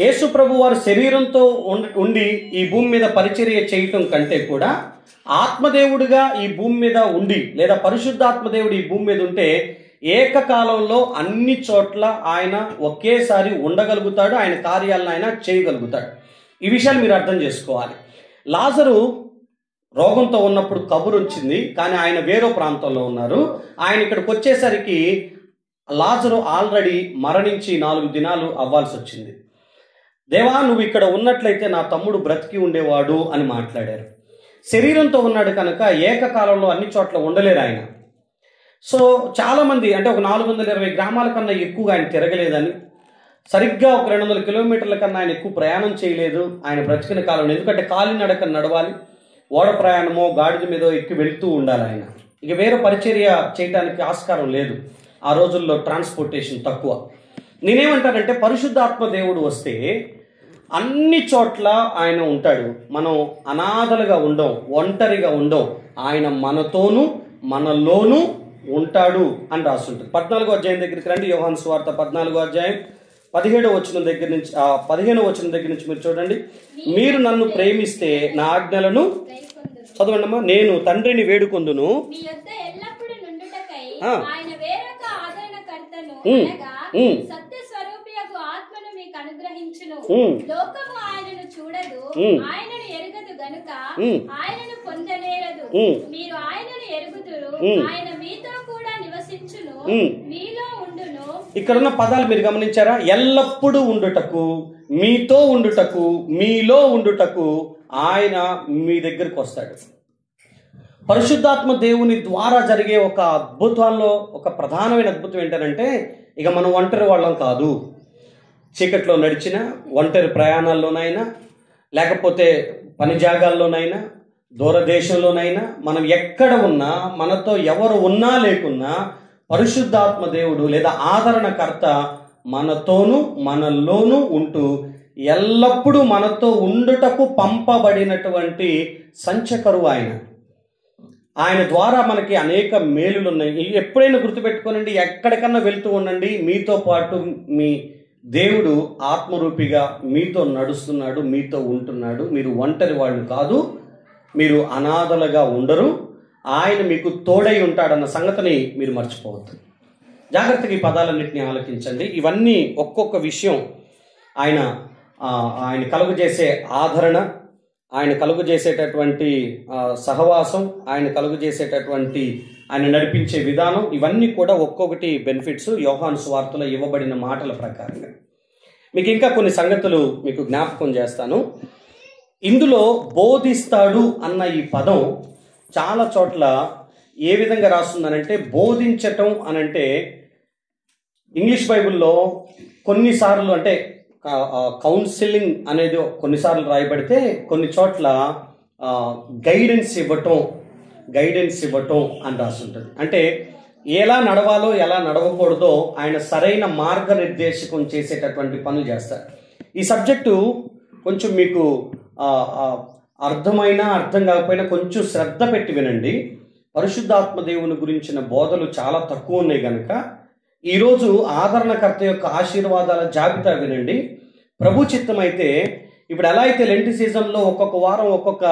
A: యేసు ప్రభు వారు శరీరంతో ఉండి ఈ భూమి మీద పరిచర్య చేయటం కంటే కూడా ఆత్మదేవుడిగా ఈ భూమి మీద ఉండి, లేదా పరిశుద్ధాత్మదేవుడు ఈ భూమి మీద ఉంటే ఏకకాలంలో అన్ని చోట్ల ఆయన ఒకేసారి ఉండగలుగుతాడు. ఆయన కార్యాలను ఆయన చేయగలుగుతాడు. ఈ విషయాలు మీరు అర్థం చేసుకోవాలి. లాజరు రోగంతో ఉన్నప్పుడు కబురు వచ్చింది, కానీ ఆయన వేరే ప్రాంతంలో ఉన్నారు. ఆయన ఇక్కడికి వచ్చేసరికి లాజరు ఆల్రెడీ మరణించి 4 దినాలు అవ్వాల్సి వచ్చింది. దేవా, నువ్వు ఇక్కడ ఉన్నట్లయితే నా తమ్ముడు బ్రతికి ఉండేవాడు అని మాట్లాడారు. శరీరంతో ఉన్నాడు కనుక ఏకకాలంలో అన్ని చోట్ల ఉండలేరు ఆయన. సో చాలామంది అంటే ఒక 420 గ్రామాల కన్నా ఎక్కువగా ఆయన తిరగలేదని, సరిగ్గా ఒక 200 కిలోమీటర్ల కన్నా ఆయన ఎక్కువ ప్రయాణం చేయలేదు ఆయన బ్రతికిన కాలంలో. ఎందుకంటే కాలినడక నడవాలి, ఓడ ప్రయాణమో గాడిద మీదో ఎక్కి వెళుతూ ఉండాలి ఆయన. ఇక వేరే పరిచర్య చేయడానికి ఆస్కారం లేదు. ఆ రోజుల్లో ట్రాన్స్పోర్టేషన్ తక్కువ. నేనేమంటానంటే, పరిశుద్ధాత్మ దేవుడు వస్తే అన్ని చోట్ల ఆయన ఉంటాడు. మనం అనాథలుగా ఉండం, ఒంటరిగా ఉండం. ఆయన మనతోనూ మనలోనూ ఉంటాడు అని రాస్తుంటుంది. 14వ అధ్యాయం దగ్గరికి రండి. యోహాను సువార్త 14వ అధ్యాయం 15వ వచనం దగ్గర నుంచి 15వ వచనం దగ్గర నుంచి మీరు చూడండి. మీరు నన్ను ప్రేమిస్తే నా ఆజ్ఞలను చదవండమ్మా. నేను తండ్రిని వేడుకొందును,
B: మీ యొద్ద ఎల్లప్పుడూ నుండుటకై ఆయన వేరొక ఆదరణకర్తను అనగా సత్య స్వరూపియగు ఆత్మను మీకు అనుగ్రహించును. లోకము ఆయనను చూడదు, ఆయనను ఎరుగదు గనుక ఆయనను పొందనేరదు. మీరు ఆయనను ఎరుగుదురు, ఆయన మీతో కూడా నివసించును, మీలో ఉండును.
A: ఇక్కడున్న పదాలు మీరు గమనించారా? ఎల్లప్పుడూ ఉండుటకు, మీతో ఉండుటకు, మీలో ఉండుటకు ఆయన మీ దగ్గరికి వస్తాడు. పరిశుద్ధాత్మ దేవుని ద్వారా జరిగే ఒక అద్భుతాల్లో ఒక ప్రధానమైన అద్భుతం ఏంటంటే, ఇక మనం ఒంటరి వాళ్ళం కాదు. చీకట్లో నడిచిన ఒంటరి ప్రయాణాల్లోనైనా, లేకపోతే పని జాగాల్లోనైనా, దూరదేశంలోనైనా, మనం ఎక్కడ ఉన్నా, మనతో ఎవరు ఉన్నా లేకున్నా పరిశుద్ధాత్మ దేవుడు లేదా ఆదరణకర్త మనతోనూ మనల్లోనూ ఉంటూ ఎల్లప్పుడూ మనతో ఉండుటకు పంపబడినటువంటి సంచకరువు ఆయన ద్వారా మనకి అనేక మేలులు ఉన్నాయి. ఎప్పుడైనా గుర్తుపెట్టుకోనండి, ఎక్కడికన్నా వెళ్తూ ఉండండి, మీతో పాటు మీ దేవుడు ఆత్మరూపిగా మీతో నడుస్తున్నాడు, మీతో ఉంటున్నాడు. మీరు ఒంటరి వాళ్ళు కాదు, మీరు అనాథలుగా ఉండరు. ఆయన మీకు తోడై ఉంటాడన్న సంగతిని మీరు మర్చిపోవద్దు. జాగ్రత్తగా ఈ పదాలన్నింటినీ ఆలోచించండి. ఇవన్నీ ఒక్కొక్క విషయం ఆయన కలుగజేసే ఆదరణ, ఆయన కలుగజేసేటటువంటి సహవాసం, ఆయన కలుగజేసేటటువంటి ఆయన నడిపించే విధానం, ఇవన్నీ కూడా ఒక్కొక్కటి బెనిఫిట్స్ యోహాను సువార్తలో ఇవ్వబడిన మాటల ప్రకారంగా. మీకు ఇంకా కొన్ని సంగతులు మీకు జ్ఞాపకం చేస్తాను. ఇందులో బోధిస్తాడు అన్న ఈ పదం చాలా చోట్ల ఏ విధంగా రాస్తుందనంటే, బోధించటం అనంటే ఇంగ్లీష్ బైబిల్లో కొన్నిసార్లు అంటే కౌన్సిలింగ్ అనేది కొన్నిసార్లు రాయబడితే, కొన్ని చోట్ల గైడెన్స్ ఇవ్వటం అని రాస్తుంటుంది. అంటే ఎలా నడవాలో ఎలా నడవకూడదో ఆయన సరైన మార్గనిర్దేశకం చేసేటటువంటి పనులు చేస్తారు. ఈ సబ్జెక్టు కొంచెం మీకు అర్థమైనా అర్థం కాకపోయినా కొంచెం శ్రద్ధ పెట్టి వినండి. పరిశుద్ధాత్మ దేవుని గురించిన బోధలు చాలా తక్కువ ఉన్నాయి కనుక ఈరోజు ఆదరణకర్త యొక్క ఆశీర్వాదాల జాబితా వినండి. ప్రభు చిత్తం అయితే ఇప్పుడు ఎలా అయితే లెంట్ సీజన్లో ఒక్కొక్క వారం ఒక్కొక్క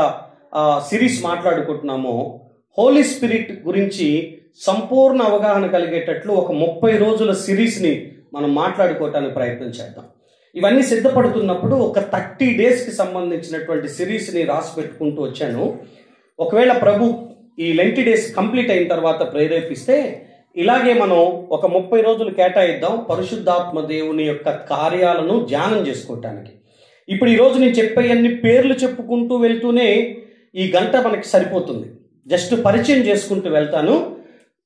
A: సిరీస్ మాట్లాడుకుంటున్నామో, హోలీ స్పిరిట్ గురించి సంపూర్ణ అవగాహన కలిగేటట్లు ఒక 30 రోజుల సిరీస్ని మనం మాట్లాడుకోవటానికి ప్రయత్నం చేద్దాం. ఇవన్నీ సిద్ధపడుతున్నప్పుడు ఒక 30 డేస్కి సంబంధించినటువంటి సిరీస్ని రాసి పెట్టుకుంటూ వచ్చాను. ఒకవేళ ప్రభు ఈ లెంటి డేస్ కంప్లీట్ అయిన తర్వాత ప్రేరేపిస్తే ఇలాగే మనం ఒక 30 రోజులు కేటాయిద్దాం పరిశుద్ధాత్మ దేవుని యొక్క కార్యాలను ధ్యానం చేసుకోవటానికి. ఇప్పుడు ఈరోజు నేను చెప్పే అన్ని పేర్లు చెప్పుకుంటూ వెళ్తూనే ఈ గంట మనకి సరిపోతుంది. జస్ట్ పరిచయం చేసుకుంటూ వెళ్తాను.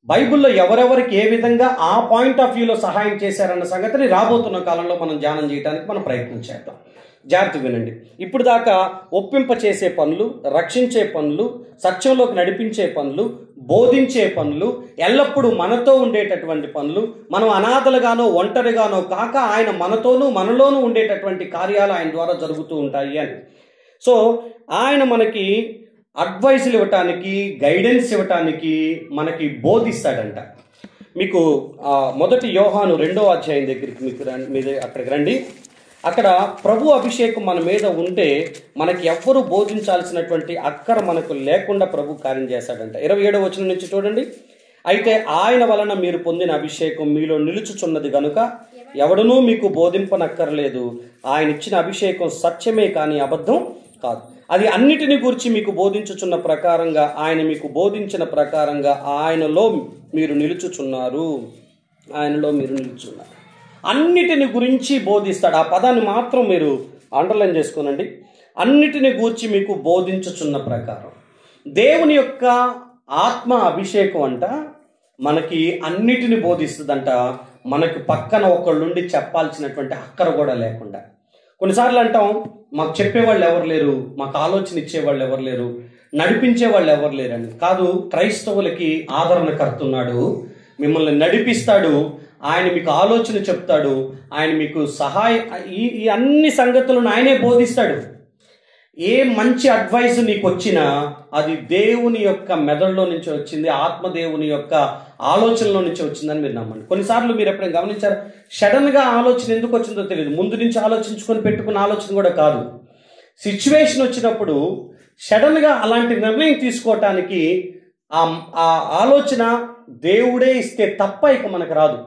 A: బైబిల్లో ఎవరెవరికి ఏ విధంగా ఆ పాయింట్ ఆఫ్ వ్యూలో సహాయం చేశారన్న సంగతిని రాబోతున్న కాలంలో మనం ధ్యానం చేయడానికి మనం ప్రయత్నం చేద్దాం. జాగ్రత్త వినండి. ఇప్పుడు దాకా ఒప్పింప చేసే పనులు, రక్షించే పనులు, సత్యంలోకి నడిపించే పనులు, బోధించే పనులు, ఎల్లప్పుడూ మనతో ఉండేటటువంటి పనులు, మనం అనాథలుగానో ఒంటరిగానో కాక ఆయన మనతోనూ మనలోనూ ఉండేటటువంటి కార్యాలు ఆయన ద్వారా జరుగుతూ ఉంటాయి అని. సో ఆయన మనకి అడ్వైజులు ఇవ్వటానికి, గైడెన్స్ ఇవ్వటానికి మనకి బోధిస్తాడంట. మీకు మొదటి యోహాను 2వ అధ్యాయం దగ్గరికి మీరు అక్కడికి రండి. అక్కడ ప్రభు అభిషేకం మన మీద ఉంటే మనకి ఎవ్వరూ బోధించాల్సినటువంటి అక్కర మనకు లేకుండా ప్రభు కార్యం చేశాడంట. 27వ వచనం నుంచి చూడండి. అయితే ఆయన వలన మీరు పొందిన అభిషేకం మీలో నిలుచుచున్నది గనుక ఎవడనూ మీకు బోధింపనక్కర్లేదు. ఆయన ఇచ్చిన అభిషేకం సత్యమే కానీ అబద్ధం కాదు. అది అన్నిటిని గురించి మీకు బోధించుచున్న ప్రకారంగా, ఆయన మీకు బోధించిన ప్రకారంగా ఆయనలో మీరు నిలుచుచున్నారు. అన్నిటిని గురించి బోధిస్తాడు. ఆ పదాన్ని మాత్రం మీరు అండర్లైన్ చేసుకోనండి. అన్నిటిని గూర్చి మీకు బోధించుచున్న ప్రకారం. దేవుని యొక్క ఆత్మ అభిషేకం అంట మనకి అన్నిటిని బోధిస్తుందంట. మనకి పక్కన ఒకళ్ళుండి చెప్పాల్సినటువంటి అక్కర కూడా లేకుండా. కొన్నిసార్లు అంటాం, మాకు చెప్పేవాళ్ళు ఎవరు లేరు, మాకు ఆలోచన ఇచ్చేవాళ్ళు ఎవరు లేరు, నడిపించే వాళ్ళు ఎవరు లేరని. కాదు, క్రైస్తవులకి ఆదరణకర్త ఉన్నాడు, మిమ్మల్ని నడిపిస్తాడు, ఆయన మీకు ఆలోచన చెప్తాడు, ఆయన మీకు ఈ అన్ని సంగతులను ఆయనే బోధిస్తాడు. ఏ మంచి అడ్వైస్ నీకు వచ్చినా అది దేవుని యొక్క మెదడులో నుంచి వచ్చింది, ఆత్మదేవుని యొక్క ఆలోచనలో నుంచి వచ్చిందని మీరు నమ్మండి. కొన్నిసార్లు మీరు ఎప్పుడైనా గమనించారు, సడన్గా ఆలోచన ఎందుకు వచ్చిందో తెలియదు, ముందు నుంచి ఆలోచించుకొని పెట్టుకున్న ఆలోచన కూడా కాదు. సిచ్యువేషన్ వచ్చినప్పుడు సడన్గా అలాంటి నిర్ణయం తీసుకోవటానికి ఆ ఆలోచన దేవుడే ఇస్తే తప్ప ఇక మనకు రాదు.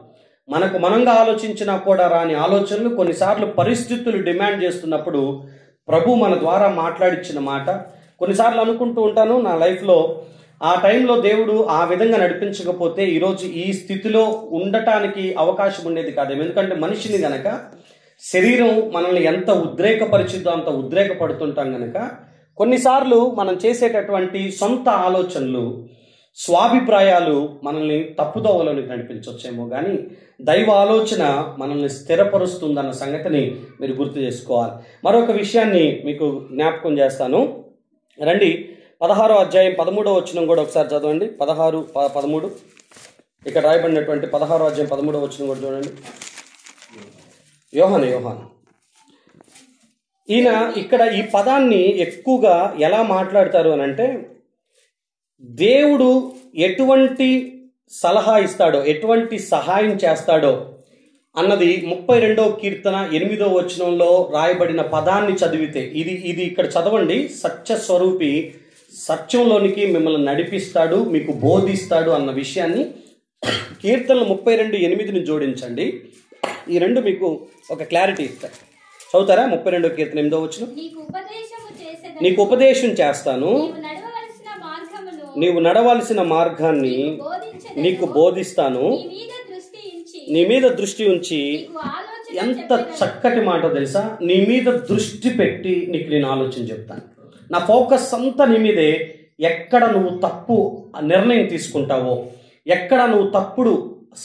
A: మనకు మనంగా ఆలోచించినా కూడా రాని ఆలోచనలు కొన్నిసార్లు పరిస్థితులు డిమాండ్ చేస్తున్నప్పుడు ప్రభు మన ద్వారా మాట్లాడిచ్చిన మాట. కొన్నిసార్లు అనుకుంటూ ఉంటాను, నా లైఫ్లో ఆ టైంలో దేవుడు ఆ విధంగా నడిపించకపోతే ఈరోజు ఈ స్థితిలో ఉండటానికి అవకాశం ఉండేది కాదేమో. ఎందుకంటే మనిషిని గనక శరీరం మనల్ని ఎంత ఉద్రేకపరిచిద్దో అంత ఉద్రేకపడుతుంటాం గనక కొన్నిసార్లు మనం చేసేటటువంటి సొంత ఆలోచనలు, స్వాభిప్రాయాలు మనల్ని తప్పుదోవలోనికి నడిపించవచ్చేమో, కానీ దైవ ఆలోచన మనల్ని స్థిరపరుస్తుందన్న సంగతిని మీరు గుర్తు చేసుకోవాలి. మరొక విషయాన్ని మీకు జ్ఞాపకం చేస్తాను, రండి. 16వ అధ్యాయం 13వ వచనం కూడా ఒకసారి చదవండి. 16-13 ఇక్కడ రాయబడినటువంటి 16వ అధ్యాయం 13వ వచనం కూడా చూడండి. యోహాను ఈయన ఇక్కడ ఈ పదాన్ని ఎక్కువగా ఎలా మాట్లాడతారు అని అంటే, దేవుడు ఎటువంటి సలహా ఇస్తాడో, ఎటువంటి సహాయం చేస్తాడో అన్నది 32వ కీర్తన 8వ వచనంలో రాయబడిన పదాన్ని చదివితే, ఇది ఇక్కడ చదవండి. సత్య స్వరూపి సత్యంలోనికి మిమ్మల్ని నడిపిస్తాడు, మీకు బోధిస్తాడు అన్న విషయాన్ని కీర్తనలు 32:8ని జోడించండి. ఈ రెండు మీకు ఒక క్లారిటీ ఇస్తాయి. చదువుతారా? 32వ కీర్తన 8వ వచనం. నీకు ఉపదేశం చేస్తాను, నీవు నడవలసిన మార్గాన్ని నీకు బోధిస్తాను, నీ మీద దృష్టి ఉంచి. ఎంత చక్కటి మాట తెలుసా? నీ మీద దృష్టి పెట్టి నీకు నేను ఆలోచన చెప్తాను. నా ఫోకస్ అంతా నీ మీదే. ఎక్కడ నువ్వు తప్పు నిర్ణయం తీసుకుంటావో, ఎక్కడ నువ్వు తప్పుడు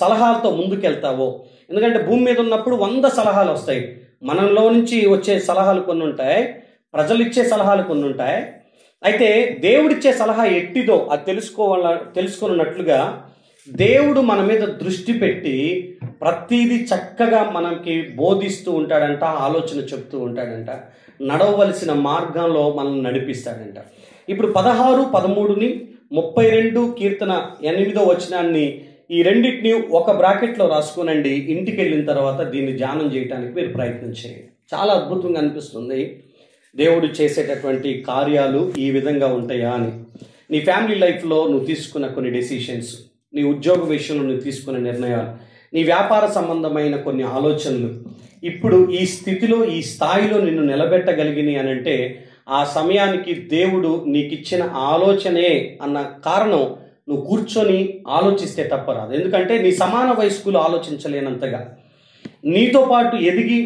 A: సలహాలతో ముందుకెళ్తావో. ఎందుకంటే భూమి మీద ఉన్నప్పుడు 100 సలహాలు వస్తాయి. మనలో నుంచి వచ్చే సలహాలు కొన్ని ఉంటాయి, ప్రజలు ఇచ్చే సలహాలు కొన్ని ఉంటాయి. అయితే దేవుడిచ్చే సలహా ఎట్టిదో అది తెలుసుకున్నట్లుగా దేవుడు మన మీద దృష్టి పెట్టి ప్రతిదీ చక్కగా మనకి బోధిస్తూ ఉంటాడంట, ఆలోచన చెప్తూ ఉంటాడంట, నడవవలసిన మార్గంలో మనల్ని నడిపిస్తాడంట. ఇప్పుడు 16, 13ని 32 కీర్తన 8వ వచనాన్ని ఈ రెండింటిని ఒక బ్రాకెట్లో రాసుకోనండి. ఇంటికి వెళ్ళిన తర్వాత దీన్ని ధ్యానం చేయడానికి మీరు ప్రయత్నం చేయండి. చాలా అద్భుతంగా అనిపిస్తుంది దేవుడు చేసేటటువంటి కార్యాలు ఈ విధంగా ఉంటాయా అని. నీ ఫ్యామిలీ లైఫ్లో నువ్వు తీసుకున్న కొన్ని డెసిషన్స్, నీ ఉద్యోగ విషయంలో నువ్వు తీసుకున్న నిర్ణయాలు, నీ వ్యాపార సంబంధమైన కొన్ని ఆలోచనలు ఇప్పుడు ఈ స్థితిలో, ఈ స్థాయిలో నిన్ను నిలబెట్టగలిగినాయి అని అంటే ఆ సమయానికి దేవుడు నీకు ఇచ్చిన ఆలోచనే అన్న కారణం నువ్వు కూర్చొని ఆలోచిస్తే తప్పరాదు. ఎందుకంటే నీ సమాన వయస్కులు ఆలోచించలేనంతగా, నీతో పాటు ఎదిగి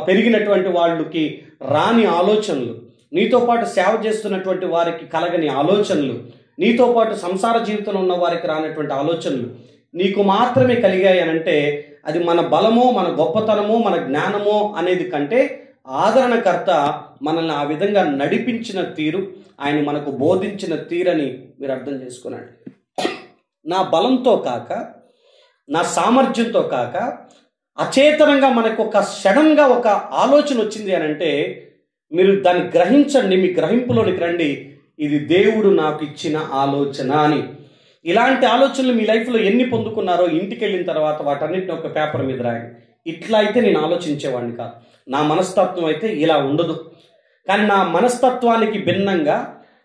A: పెరిగినటువంటి వాళ్ళకి రాని ఆలోచనలు, నీతో పాటు సేవ చేస్తున్నటువంటి వారికి కలగని ఆలోచనలు, నీతో పాటు సంసార జీవితంలో ఉన్న వారికి రానటువంటి ఆలోచనలు నీకు మాత్రమే కలిగాయి అనంటే అది మన బలమో, మన గొప్పతనమో, మన జ్ఞానమో అనేది కంటే ఆదరణకర్త మనల్ని ఆ విధంగా నడిపించిన తీరు, ఆయన మనకు బోధించిన తీరని మీరు అర్థం చేసుకున్నాడు. నా బలంతో కాక, నా సామర్థ్యంతో కాక, అచేతనంగా మనకు ఒక సడన్గా ఒక ఆలోచన వచ్చింది అని అంటే మీరు దాన్ని గ్రహించండి, మీ గ్రహింపులోనికి రండి. ఇది దేవుడు నాకు ఇచ్చిన ఆలోచన అని. ఇలాంటి ఆలోచనలు మీ లైఫ్లో ఎన్ని పొందుకున్నారో ఇంటికి వెళ్ళిన తర్వాత వాటన్నిటిని ఒక పేపర్ మీద రాయండి. ఇట్లా అయితే నేను ఆలోచించేవాడిని కాదు, నా మనస్తత్వం అయితే ఇలా ఉండదు, కానీ నా మనస్తత్వానికి భిన్నంగా,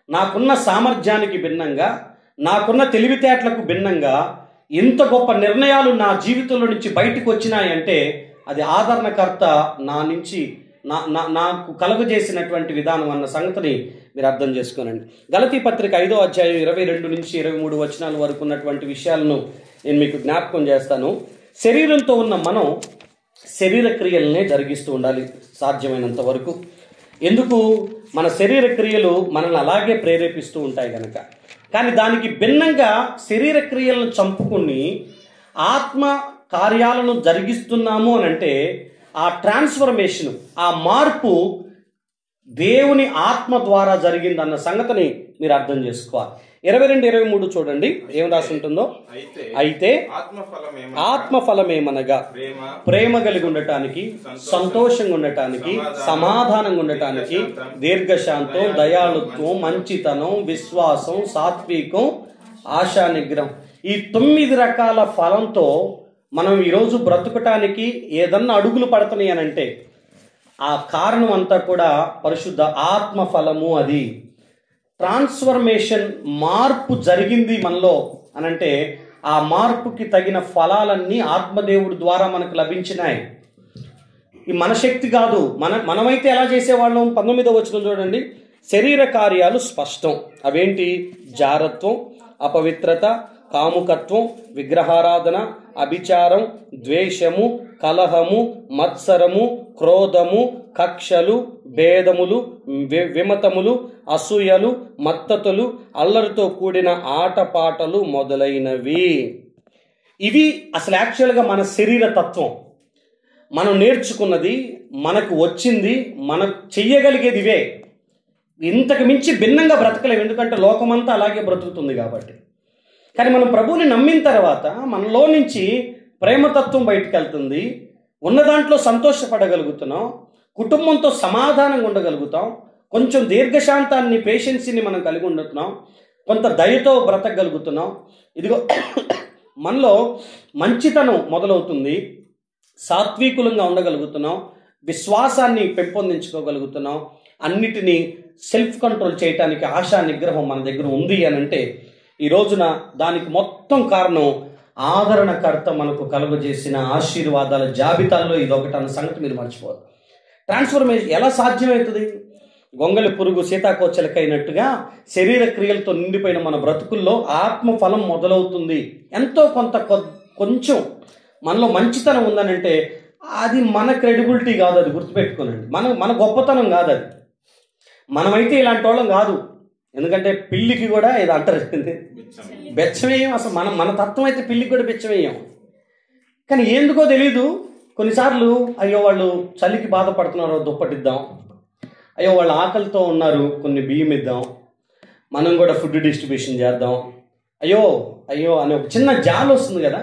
A: నాకున్న సామర్థ్యానికి భిన్నంగా, నాకున్న తెలివితేటలకు భిన్నంగా ఇంత గొప్ప నిర్ణయాలు నా జీవితంలో నుంచి బయటకు వచ్చినాయంటే అది ఆదరణకర్త నా నుంచి నాకు కలుగజేసినటువంటి విధానం అన్న సంగతిని మీరు అర్థం చేసుకోనండి. గలతీ పత్రిక 5వ అధ్యాయం 22 నుంచి 23 వచనాల వరకు ఉన్నటువంటి విషయాలను నేను మీకు జ్ఞాపకం చేస్తాను. శరీరంతో ఉన్న మనం శరీర క్రియలనే జరిగిస్తూ ఉండాలి సాధ్యమైనంత వరకు. ఎందుకు? మన శరీర క్రియలు మనల్ని అలాగే ప్రేరేపిస్తూ ఉంటాయి కనుక. కానీ దానికి భిన్నంగా శరీర క్రియలను చంపుకుని ఆత్మ కార్యాలను జరిగిస్తున్నాము అని అంటే ఆ ట్రాన్స్ఫర్మేషన్, ఆ మార్పు దేవుని ఆత్మ ద్వారా జరిగిందన్న సంగతిని మీరు అర్థం చేసుకోవాలి. 22-23 చూడండి ఏం రాసి ఉంటుందో. అయితే ఆత్మఫలమేమనగా ప్రేమ కలిగి ఉండటానికి, సంతోషంగా ఉండటానికి, సమాధానంగా ఉండటానికి, దీర్ఘశాంతం, దయాళుత్వం, మంచితనం, విశ్వాసం, సాత్వికం, ఆశా నిగ్రహం, ఈ 9 రకాల ఫలంతో మనం ఈరోజు బ్రతుకటానికి ఏదన్నా అడుగులు పడుతున్నాయి అని అంటే ఆ కారణం అంతా కూడా పరిశుద్ధ ఆత్మ ఫలము. అది ట్రాన్స్ఫర్మేషన్, మార్పు జరిగింది మనలో అనంటే ఆ మార్పుకి తగిన ఫలాలన్నీ ఆత్మదేవుడి ద్వారా మనకు లభించినాయి. ఈ మన శక్తి కాదు. మనమైతే ఎలా చేసేవాళ్ళం? 19వ వచనం చూడండి. శరీర కార్యాలు స్పష్టం. అవేంటి? జారత్వం, అపవిత్రత, కాముకత్వం, విగ్రహారాధన, అభిచారం, ద్వేషము, కలహము, మత్సరము, క్రోధము, కక్షలు, భేదములు, విమతములు, అసూయలు, మత్తతులు, అల్లరితో కూడిన ఆటపాటలు మొదలైనవి. ఇవి అసలు యాక్చువల్గా మన శరీర తత్వం. మనం నేర్చుకున్నది, మనకు వచ్చింది, మనం చెయ్యగలిగేది ఇవే. ఇంతకు మించి భిన్నంగా బ్రతకలేము, ఎందుకంటే లోకమంతా అలాగే బ్రతుకుతుంది కాబట్టి. కానీ మనం ప్రభువుని నమ్మిన తర్వాత మనలో నుంచి ప్రేమతత్వం బయటకు వెళ్తుంది, ఉన్న దాంట్లో సంతోషపడగలుగుతున్నాం, కుటుంబంతో సమాధానంగా ఉండగలుగుతాం, కొంచెం దీర్ఘశాంతాన్ని, పేషెన్సీని మనం కలిగి ఉంటున్నాం, కొంత దయతో బ్రతకగలుగుతున్నాం. ఇదిగో మనలో మంచితనం మొదలవుతుంది, సాత్వికులంగా ఉండగలుగుతున్నాం, విశ్వాసాన్ని పెంపొందించుకోగలుగుతున్నాం, అన్నిటినీ సెల్ఫ్ కంట్రోల్ చేయటానికి ఆశా నిగ్రహం మన దగ్గర ఉంది అని అంటే ఈ రోజున దానికి మొత్తం కారణం ఆదరణకర్త మనకు కలుగజేసిన ఆశీర్వాదాల జాబితాల్లో ఇదొకటి అన్న సంగతి మీరు మర్చిపోదు. ట్రాన్స్ఫర్మేషన్ ఎలా సాధ్యమవుతుంది? గొంగళి పురుగు సీతాకోచలకైనట్టుగా శరీర క్రియలతో నిండిపోయిన మన బ్రతుకుల్లో ఆత్మఫలం మొదలవుతుంది. ఎంతో కొంచెం మనలో మంచితనం ఉందనంటే అది మన క్రెడిబిలిటీ కాదు, అది గుర్తుపెట్టుకోనండి. మన గొప్పతనం కాదు అది. మనమైతే ఇలాంటి వాళ్ళం కాదు. ఎందుకంటే పిల్లికి కూడా ఇది అంటారు, బెచ్చమేయం. అసలు మన తత్వం అయితే పిల్లికి కూడా బెచ్చమేయం. కానీ ఎందుకో తెలీదు, కొన్నిసార్లు అయ్యో వాళ్ళు చలికి బాధపడుతున్నారు, దుప్పటిద్దాం, అయ్యో వాళ్ళు ఆకలితో ఉన్నారు, కొన్ని బియ్యం ఇద్దాం, మనం కూడా ఫుడ్ డిస్ట్రిబ్యూషన్ చేద్దాం, అయ్యో అయ్యో అని ఒక చిన్న జాలి వస్తుంది కదా.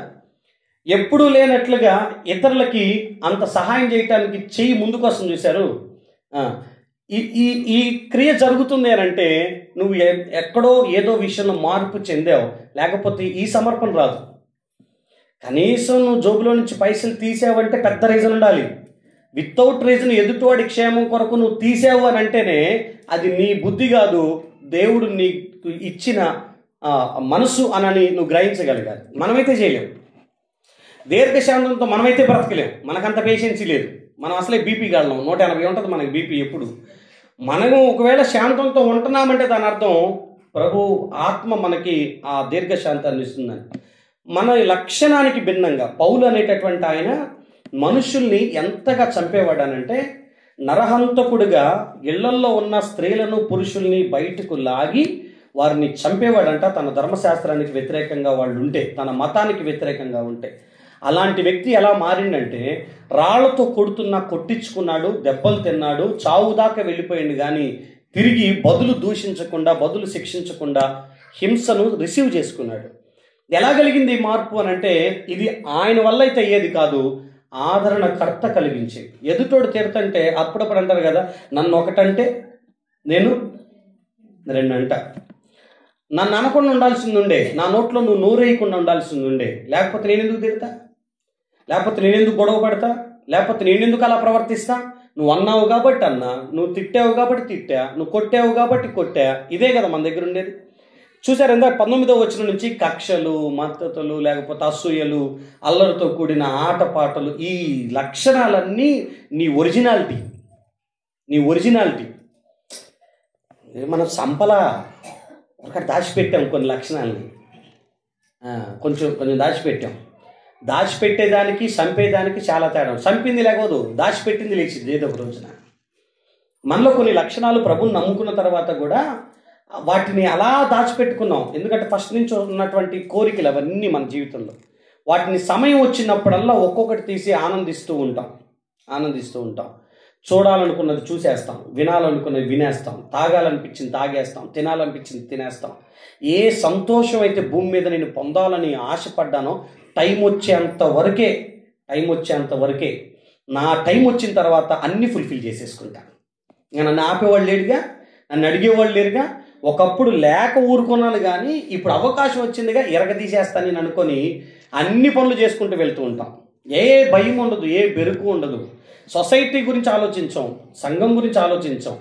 A: ఎప్పుడూ లేనట్లుగా ఇతరులకి అంత సహాయం చేయటానికి చెయ్యి ముందుకు వస్తుంది చూశారు. ఈ క్రియ జరుగుతుంది అని అంటే నువ్వు ఎక్కడో ఏదో విషయంలో మార్పు చెందావు, లేకపోతే ఈ సమర్పణ రాదు. కనీసం నువ్వు జోబులో నుంచి పైసలు తీసావంటే పెద్ద రీజన్ ఉండాలి. వితౌట్ రీజన్ ఎదుటివాడి క్షేమం కొరకు నువ్వు తీసావు అని అంటేనే అది నీ బుద్ధి కాదు, దేవుడు నీకు ఇచ్చిన మనసు అని నువ్వు గ్రహించగలగాలి. మనమైతే చేయలేము. దీర్ఘశాంతంతో మనమైతే బ్రతకలేము, మనకంత పేషెన్సీ లేదు. మనం అసలే బీపీ గాళ్ళం, 180 ఉంటుంది మనకి బీపీ ఎప్పుడు. మనము ఒకవేళ శాంతంతో ఉంటున్నామంటే దాని అర్థం ప్రభు ఆత్మ మనకి ఆ దీర్ఘశాంతాన్ని ఇస్తుందని. మన లక్షణానికి భిన్నంగా పౌలు అనేటటువంటి ఆయన మనుషుల్ని ఎంతగా చంపేవాడానంటే నరహంతకుడుగా ఇళ్లల్లో ఉన్న స్త్రీలను పురుషుల్ని బయటకు లాగి వారిని చంపేవాడంట. తన ధర్మశాస్త్రానికి వ్యతిరేకంగా వాళ్ళు ఉంటే, తన మతానికి వ్యతిరేకంగా ఉంటే. అలాంటి వ్యక్తి ఎలా మారిండంటే రాళ్లతో కొట్టించుకున్నాడు, దెబ్బలు తిన్నాడు, చావు దాకా వెళ్ళిపోయింది. కానీ తిరిగి బదులు దూషించకుండా, బదులు శిక్షించకుండా హింసను రిసీవ్ చేసుకున్నాడు. ఎలా కలిగింది ఈ మార్పు అని అంటే ఇది ఆయన వల్ల అయితే అయ్యేది కాదు, ఆదరణకర్త కలిగించేది. ఎదుటోడు తిడతంటే అప్పుడప్పుడు అంటారు కదా, నన్ను ఒకటంటే నేను రెండంట. నన్ను అనకుండా ఉండాల్సింది ఉండే, నా నోట్లో నువ్వు నోరేయకుండా ఉండాల్సింది ఉండే, లేకపోతే నేను ఎందుకు తిడతా, లేకపోతే నేనెందుకు గొడవ పడతా, లేకపోతే నేనెందుకు అలా ప్రవర్తిస్తా. నువ్వు అన్నావు కాబట్టి అన్నా, నువ్వు తిట్టావు కాబట్టి తిట్టా, నువ్వు కొట్టావు కాబట్టి కొట్టా. ఇదే కదా మన దగ్గర ఉండేది. చూసారు ఇందాక 19వ వచనం నుంచి కక్షలు, మద్దతులు, లేకపోతే అసూయలు, అల్లరితో కూడిన ఆటపాటలు, ఈ లక్షణాలన్నీ నీ ఒరిజినాలిటీ. మనం సంపలా ఒకటి దాచిపెట్టాం కొన్ని లక్షణాలని, కొంచెం దాచిపెట్టేదానికి చంపేదానికి చాలా తేడా. చంపింది లేకపోదు, దాచిపెట్టింది లేచింది ఏదో ఒక రోజున. మనలో కొన్ని లక్షణాలు ప్రభుని నమ్ముకున్న తర్వాత కూడా వాటిని అలా దాచిపెట్టుకున్నాం. ఎందుకంటే ఫస్ట్ నుంచి ఉన్నటువంటి కోరికలు అవన్నీ మన జీవితంలో, వాటిని సమయం వచ్చినప్పుడల్లా ఒక్కొక్కటి తీసి ఆనందిస్తూ ఉంటాం. చూడాలనుకున్నది చూసేస్తాం, వినాలనుకున్నది వినేస్తాం, తాగాలనిపించింది తాగేస్తాం, తినాలనిపించింది తినేస్తాం. ఏ సంతోషం అయితే భూమి మీద నేను పొందాలని ఆశపడ్డానో టైం వచ్చేంత వరకే నా టైం వచ్చిన తర్వాత అన్నీ ఫుల్ఫిల్ చేసేసుకుంటాను. నన్ను ఆపేవాళ్ళు లేడుగా, నన్ను అడిగేవాళ్ళు లేరుగా. ఒకప్పుడు లేక ఊరుకున్నాను, కానీ ఇప్పుడు అవకాశం వచ్చిందిగా ఎరగదీసేస్తాను నేను అనుకొని అన్ని పనులు చేసుకుంటూ వెళ్తూ ఉంటాం. ఏ భయం ఉండదు, ఏ బెరుకు ఉండదు. సొసైటీ గురించి ఆలోచించాం, సంఘం గురించి ఆలోచించాం.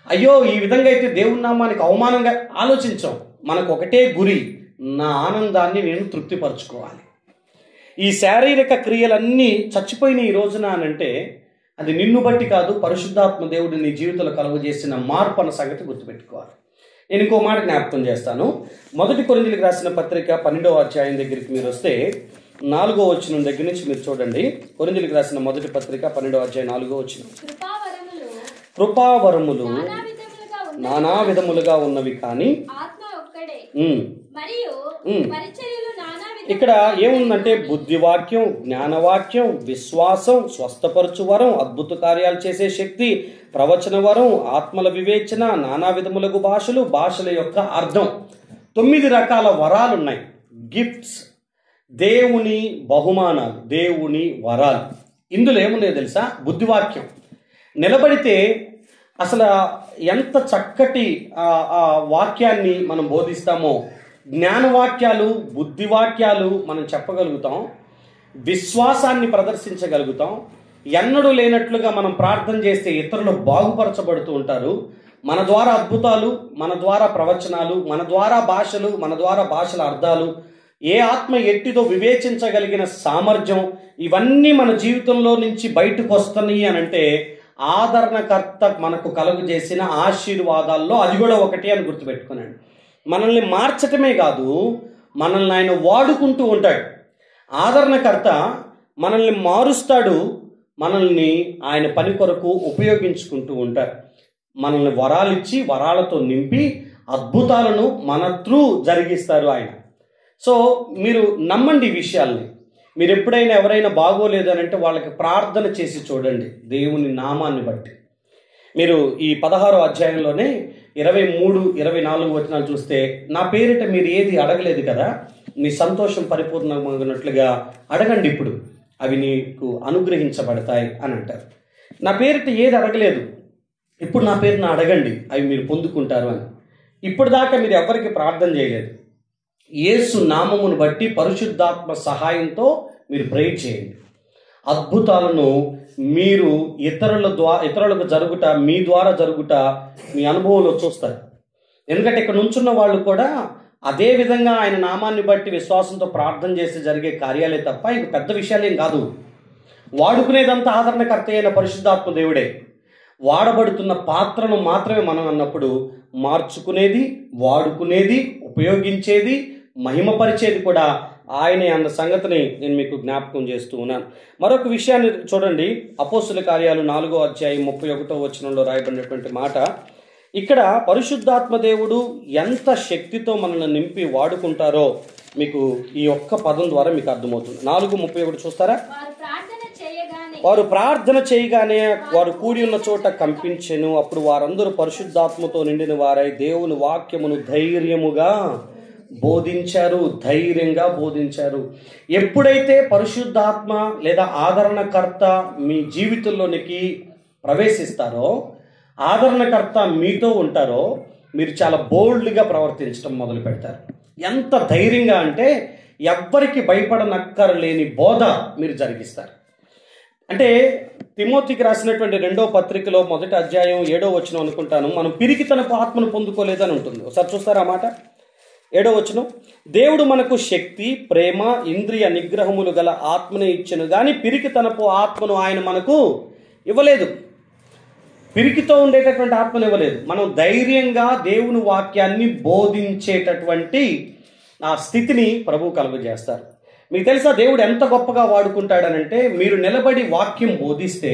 A: అయ్యో ఈ విధంగా అయితే దేవుని నామానికి అవమానంగా ఆలోచించాం. మనకు ఒకటే గురి, నా ఆనందాన్ని నేను తృప్తిపరచుకోవాలి. ఈ శారీరక క్రియలన్నీ చచ్చిపోయిన ఈ రోజున అనంటే అది నిన్ను బట్టి కాదు, పరిశుద్ధాత్మ దేవుడు నీ జీవితంలో కలుగజేసిన మార్పు అన్న సంగతి గుర్తుపెట్టుకోవాలి. నేను ఇంకో మాట జ్ఞాపకం చేస్తాను. 1 కొరింథీయులకు రాసిన పత్రిక 12వ అధ్యాయం దగ్గరికి మీరు వస్తే 4వ వచనం దగ్గర నుంచి మీరు చూడండి. కొరింథీయులకు రాసిన మొదటి పత్రిక 12వ అధ్యాయం 4వ వచనం. కృపావరములు నానా విధములుగా ఉన్నవి కానీ ఇక్కడ ఏముందంటే బుద్ధివాక్యం, జ్ఞానవాక్యం, విశ్వాసం, స్వస్థపరచు వరం, అద్భుత కార్యాలు చేసే శక్తి, ప్రవచన వరం, ఆత్మల వివేచన, నానా విధములకు భాషల యొక్క అర్థం. 9 రకాల వరాలు ఉన్నాయి. గిఫ్ట్స్, దేవుని బహుమానాలు, దేవుని వరాలు. ఇందులో ఏమున్నాయో తెలుసా? బుద్ధివాక్యం. నిలబడితే అసలు ఎంత చక్కటి ఆ వాక్యాన్ని మనం బోధిస్తామో, జ్ఞానవాక్యాలు, బుద్ధివాక్యాలు మనం చెప్పగలుగుతాం, విశ్వాసాన్ని ప్రదర్శించగలుగుతాం. ఎన్నడూ లేనట్లుగా మనం ప్రార్థన చేస్తే ఇతరులు బాగుపరచబడుతూ ఉంటారు. మన ద్వారా అద్భుతాలు, మన ద్వారా ప్రవచనాలు, మన ద్వారా భాషలు, మన ద్వారా భాషల అర్థాలు, ఏ ఆత్మ ఎట్టిదో వివేచించగలిగిన సామర్థ్యం, ఇవన్నీ మన జీవితంలో నుంచి బయటకు వస్తున్నాయి అని అంటే ఆదరణకర్త మనకు కలుగజేసిన ఆశీర్వాదాల్లో అది కూడా ఒకటి అని గుర్తుపెట్టుకున్నాడు. మనల్ని మార్చటమే కాదు, మనల్ని ఆయన వాడుకుంటూ ఉంటాడు. ఆదరణకర్త మనల్ని మారుస్తాడు, మనల్ని ఆయన పని కొరకు ఉపయోగించుకుంటూ ఉంటారు. మనల్ని వరాలిచ్చి వరాలతో నింపి అద్భుతాలను మన త్రూ జరిగిస్తారు ఆయన. సో మీరు నమ్మండి ఈ విషయాల్ని. మీరు ఎప్పుడైనా ఎవరైనా బాగోలేదు అని అంటే వాళ్ళకి ప్రార్థన చేసి చూడండి, దేవుని నామాన్ని బట్టి. మీరు ఈ 16వ అధ్యాయంలోనే 23, 24 వచనాలు చూస్తే, నా పేరిట మీరు ఏది అడగలేదు కదా, మీ సంతోషం పరిపూర్ణమగినట్లుగా అడగండి, ఇప్పుడు అవి నీకు అనుగ్రహించబడతాయి అని అంటారు. నా పేరిట ఏది అడగలేదు, ఇప్పుడు నా పేరున అడగండి, అవి మీరు పొందుకుంటారు అని. ఇప్పుడు దాకా మీరు ఎవరికి ప్రార్థన చేయలేదు. యేసు నామమును బట్టి పరిశుద్ధాత్మ సహాయంతో మీరు ప్రేయర్ చేయండి. అద్భుతాలను మీరు ఇతరులకు జరుగుట, మీ ద్వారా జరుగుట మీ అనుభవంలో చూస్తారు. ఎందుకంటే ఇక్కడ నుంచున్న వాళ్ళు కూడా అదే విధంగా ఆయన నామాన్ని బట్టి విశ్వాసంతో ప్రార్థన చేసి జరిగే కార్యాలే తప్ప ఇంక పెద్ద విషయాలేం కాదు. వాడుకునేదంతా ఆదరణకర్త అయిన పరిశుద్ధాత్మ దేవుడే. వాడబడుతున్న పాత్రను మాత్రమే మనం అన్నప్పుడు మార్చుకునేది, వాడుకునేది, ఉపయోగించేది, మహిమపరిచేది కూడా ఆయనే అన్న సంగతిని నేను మీకు జ్ఞాపకం చేస్తూ ఉన్నాను. మరొక విషయాన్ని చూడండి, అపోస్తుల కార్యాలు 4వ అధ్యాయం 31వ వచనంలో రాయబడినటువంటి మాట. ఇక్కడ పరిశుద్ధాత్మ దేవుడు ఎంత శక్తితో మనల్ని నింపి వాడుకుంటారో మీకు ఈ ఒక్క పదం ద్వారా మీకు అర్థమవుతుంది. 4:31 చూస్తారా? వారు ప్రార్థన చేయగానే వారు కూడి ఉన్న చోట కంపించెను. అప్పుడు వారందరూ పరిశుద్ధాత్మతో నిండిన వారై దేవుని వాక్యమును ధైర్యముగా బోధించారు. ధైర్యంగా బోధించారు. ఎప్పుడైతే పరిశుద్ధాత్మ లేదా ఆదరణకర్త మీ జీవితంలోనికి ప్రవేశిస్తారో, ఆదరణకర్త మీతో ఉంటారో, మీరు చాలా బోల్డ్గా ప్రవర్తించడం మొదలు పెడతారు. ఎంత ధైర్యంగా అంటే ఎవ్వరికి భయపడనక్కర్లేని బోధ మీరు జరిగిస్తారు. అంటే తిమోతికి రాసినటువంటి 2వ పత్రికలో 1వ అధ్యాయం 7వ వచనం అనుకుంటాను, మనం పిరికితనపు ఆత్మను పొందుకోలేదని ఉంటుంది. ఒకసారి చూస్తారా మాట? 7వ వచనం, దేవుడు మనకు శక్తి, ప్రేమ, ఇంద్రియ నిగ్రహములు గల ఆత్మను ఇచ్చెను గాని పిరికితనపు ఆత్మను ఆయన మనకు ఇవ్వలేదు. పిరికితో ఉండేటటువంటి ఆత్మను ఇవ్వలేదు. మనం ధైర్యంగా దేవుని వాక్యాన్ని బోధించేటటువంటి ఆ స్థితిని ప్రభు కలుగజేస్తారు. మీకు తెలుసా దేవుడు ఎంత గొప్పగా వాడుకుంటాడనంటే, మీరు నిలబడి వాక్యం బోధిస్తే,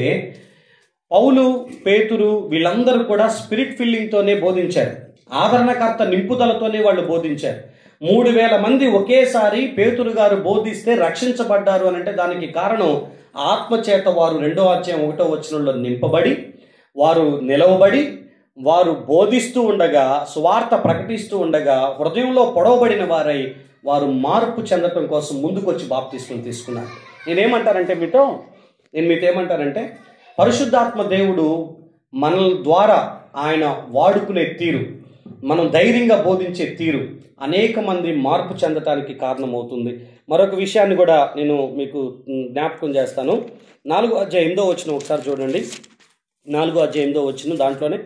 A: పౌలు, పేతురు వీళ్ళందరూ కూడా స్పిరిట్ ఫిల్లింగ్తోనే బోధించారు. ఆదరణకర్త నింపుదలతోనే వాళ్ళు బోధించారు. 3000 మంది ఒకేసారి పేతురు గారు బోధిస్తే రక్షించబడ్డారు అని అంటే దానికి కారణం ఆత్మచేత వారు 2వ అధ్యాయం 1వ వచనంలో నింపబడి, వారు నిలవబడి, వారు బోధిస్తూ ఉండగా, సువార్త ప్రకటిస్తూ ఉండగా హృదయంలో పొడవబడిన వారై వారు మార్పు చెందటం కోసం ముందుకు వచ్చి బాప్తిస్మం తీసుకున్నారు. నేను మీతో ఏమంటానంటే పరిశుద్ధాత్మ దేవుడు మన ద్వారా ఆయన వాడుకునే తీరు, మనం ధైర్యంగా బోధించే తీరు అనేక మంది మార్పు చెందటానికి కారణమవుతుంది. మరొక విషయాన్ని కూడా నేను మీకు జ్ఞాపకం చేస్తాను. 4వ అధ్యాయం 8వ వచనం ఒకసారి చూడండి. 4వ అధ్యాయం 8వ వచనం, దాంట్లోనే